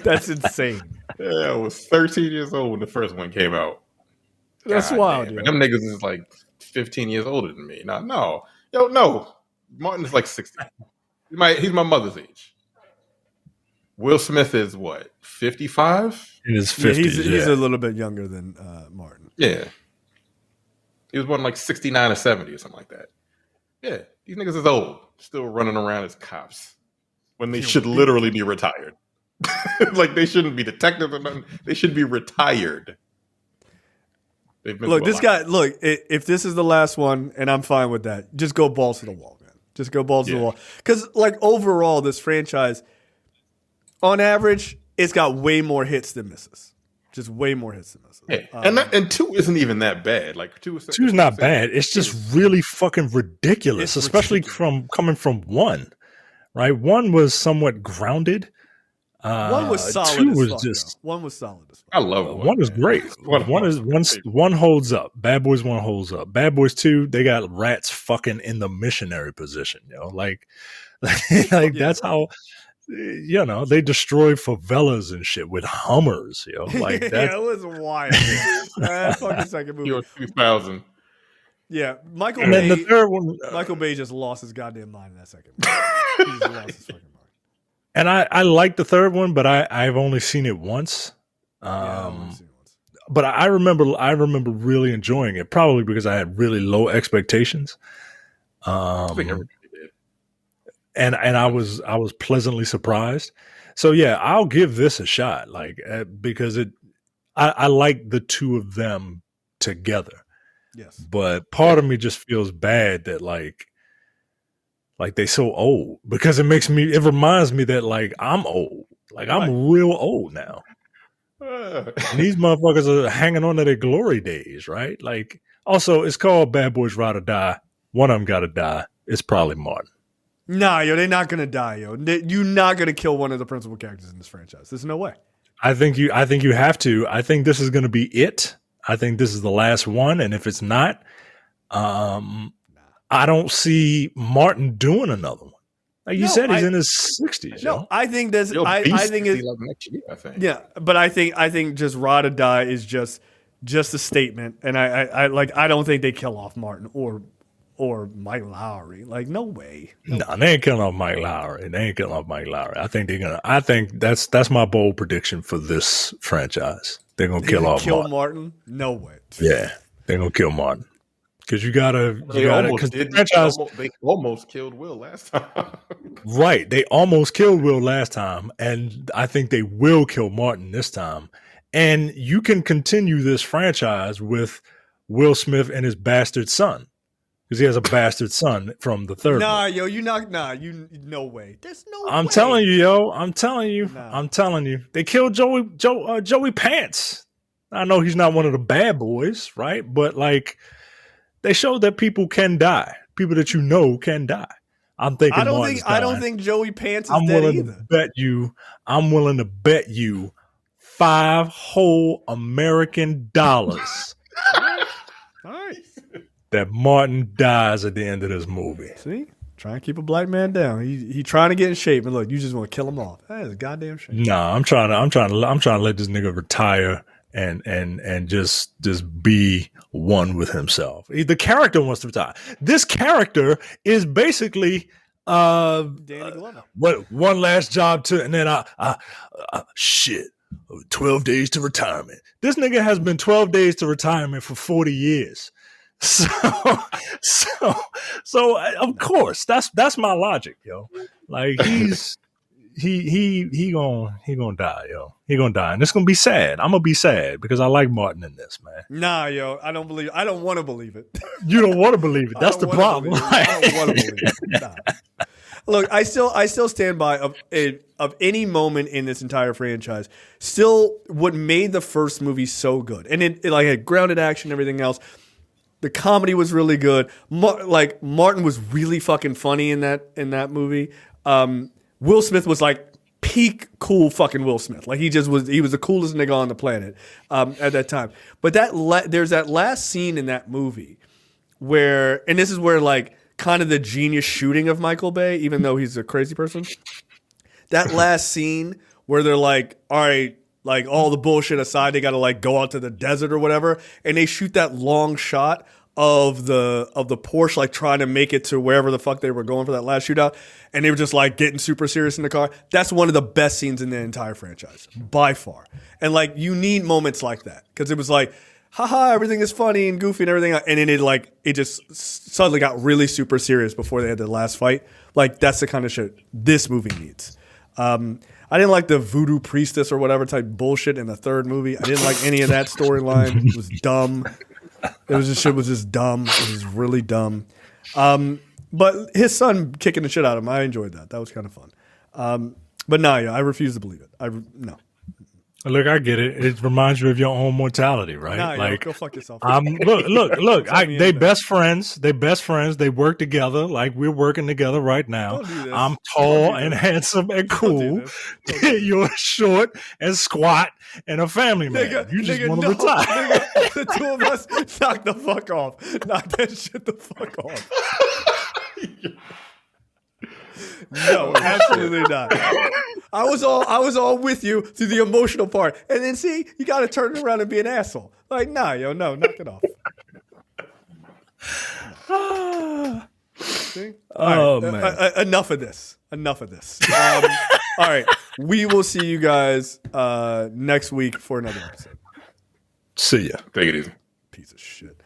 That's insane. Yeah, I was 13 years old when the first one came out. That's wild, yo. Them niggas is like 15 years older than me. No. Yo, no. Martin is like 60. He's my mother's age. Will Smith is what, 55? In his 50s. He's a little bit younger than Martin. Yeah. He was born like 69 or 70 or something like that. Yeah, these niggas is old. Still running around as cops when they should literally be retired. Like they shouldn't be detectives or nothing. They should be retired. Look, this guy, if this is the last one, and I'm fine with that, just go balls to the wall, man. Just go balls to the wall. Because, like, overall, this franchise, on average, it's got way more hits than misses. Just way more hits than misses. Yeah. And 2 isn't even that bad. Like, 2's not bad. It's just really fucking ridiculous, especially coming from 1, right? 1 was somewhat grounded. 1 was solid. 2 was just 1 was solid. I love 1. 1 is great. One holds up. Bad Boys 1 holds up. Bad Boys 2, they got rats fucking in the missionary position, like that's how they destroyed favelas and shit with Hummers, like that. Yeah, it was wild. That fucking second movie. 2000. Yeah, Michael and Bay. Then the third one, Michael Bay just lost his goddamn mind in that second movie. He just lost his fucking mind. And I like the third one, but I've only seen it once. But I remember really enjoying it, probably because I had really low expectations. I think everybody did. And I was pleasantly surprised. So yeah, I'll give this a shot, because I like the two of them together. Yes. But part of me just feels bad that like they so old, because it reminds me that I'm old. I'm real old now. And these motherfuckers are hanging on to their glory days, right? Also, it's called Bad Boys Ride or Die. One of them got to die. It's probably Martin. Nah, yo, they're not gonna die, yo. You're not gonna kill one of the principal characters in this franchise. There's no way. I think you have to. I think this is gonna be it. I think this is the last one. And if it's not, I don't see Martin doing another one. Like you said, he's in his 60s. No, yo. I think this. I think it's next year, I think. Yeah, but I think just Ride or Die is just a statement, and I don't think they kill off Martin or Mike Lowry. Like, no way. No, they ain't killing off Mike Lowry. I think they're gonna. I think that's my bold prediction for this franchise. They're gonna kill off Martin. No way. Yeah, they're gonna kill Martin. Because you gotta, they almost killed Will last time. Right. They almost killed Will last time. And I think they will kill Martin this time. And you can continue this franchise with Will Smith and his bastard son. Because he has a bastard son from the third one. No way. There's no way. I'm telling you, yo. I'm telling you. They killed Joey Pants. I know he's not one of the bad boys, right? But like, they showed that people can die. People that you know can die. I'm thinking. I don't think Joey Pants is dead either. I'm willing to bet you $5 whole American dollars. All right. That Martin dies at the end of this movie. See, trying to keep a black man down. He trying to get in shape, and look, you just want to kill him off. That is a goddamn shame. Nah, I'm trying to let this nigga retire and just be one with himself. The character wants to retire. This character is basically Danny Glover. One last job to, and then 12 days to retirement. This nigga has been 12 days to retirement for 40 years. So of course that's my logic, yo. Like he gonna die, yo. He gonna die, and it's gonna be sad. I'm gonna be sad because I like Martin in this, man. Nah, yo, I don't want to believe it. You don't want to believe it. That's the problem. I don't want to believe it. Nah. Look, I still stand by of any moment in this entire franchise. Still, what made the first movie so good, and it like had grounded action, and everything else. The comedy was really good. Martin was really fucking funny in that movie. Will Smith was like peak cool fucking Will Smith. Like he was the coolest nigga on the planet at that time. But there's that last scene in that movie where, and this is where like kind of the genius shooting of Michael Bay, even though he's a crazy person. That last scene where they're like, all right, like all the bullshit aside, they got to like go out to the desert or whatever, and they shoot that long shot of the Porsche like trying to make it to wherever the fuck they were going for that last shootout, and they were just like getting super serious in the car. That's one of the best scenes in the entire franchise by far. And like you need moments like that because it was like, haha, everything is funny and goofy and everything, and then it just suddenly got really super serious before they had the last fight. Like that's the kind of shit this movie needs. I didn't like the voodoo priestess or whatever type bullshit in the third movie. I didn't like any of that storyline. It was dumb. Shit was just dumb. It was really dumb. But his son kicking the shit out of him, I enjoyed that. That was kind of fun. But no, I refuse to believe it. No. Look, I get it. It reminds you of your own mortality, right? Nah, like, go fuck yourself. Look. They best friends. They best friends. They work together. Like we're working together right now. I'm tall and handsome and cool. You're short and squat and a family man. You just want to retire. The two of us knock the fuck off. Knock that shit the fuck off. No, absolutely not. I was all with you through the emotional part, and then see, you got to turn it around and be an asshole. Like, nah, yo, no, knock it off. See? All right, man. Enough of this. All right, we will see you guys next week for another episode. See ya. Take it easy. Piece of shit.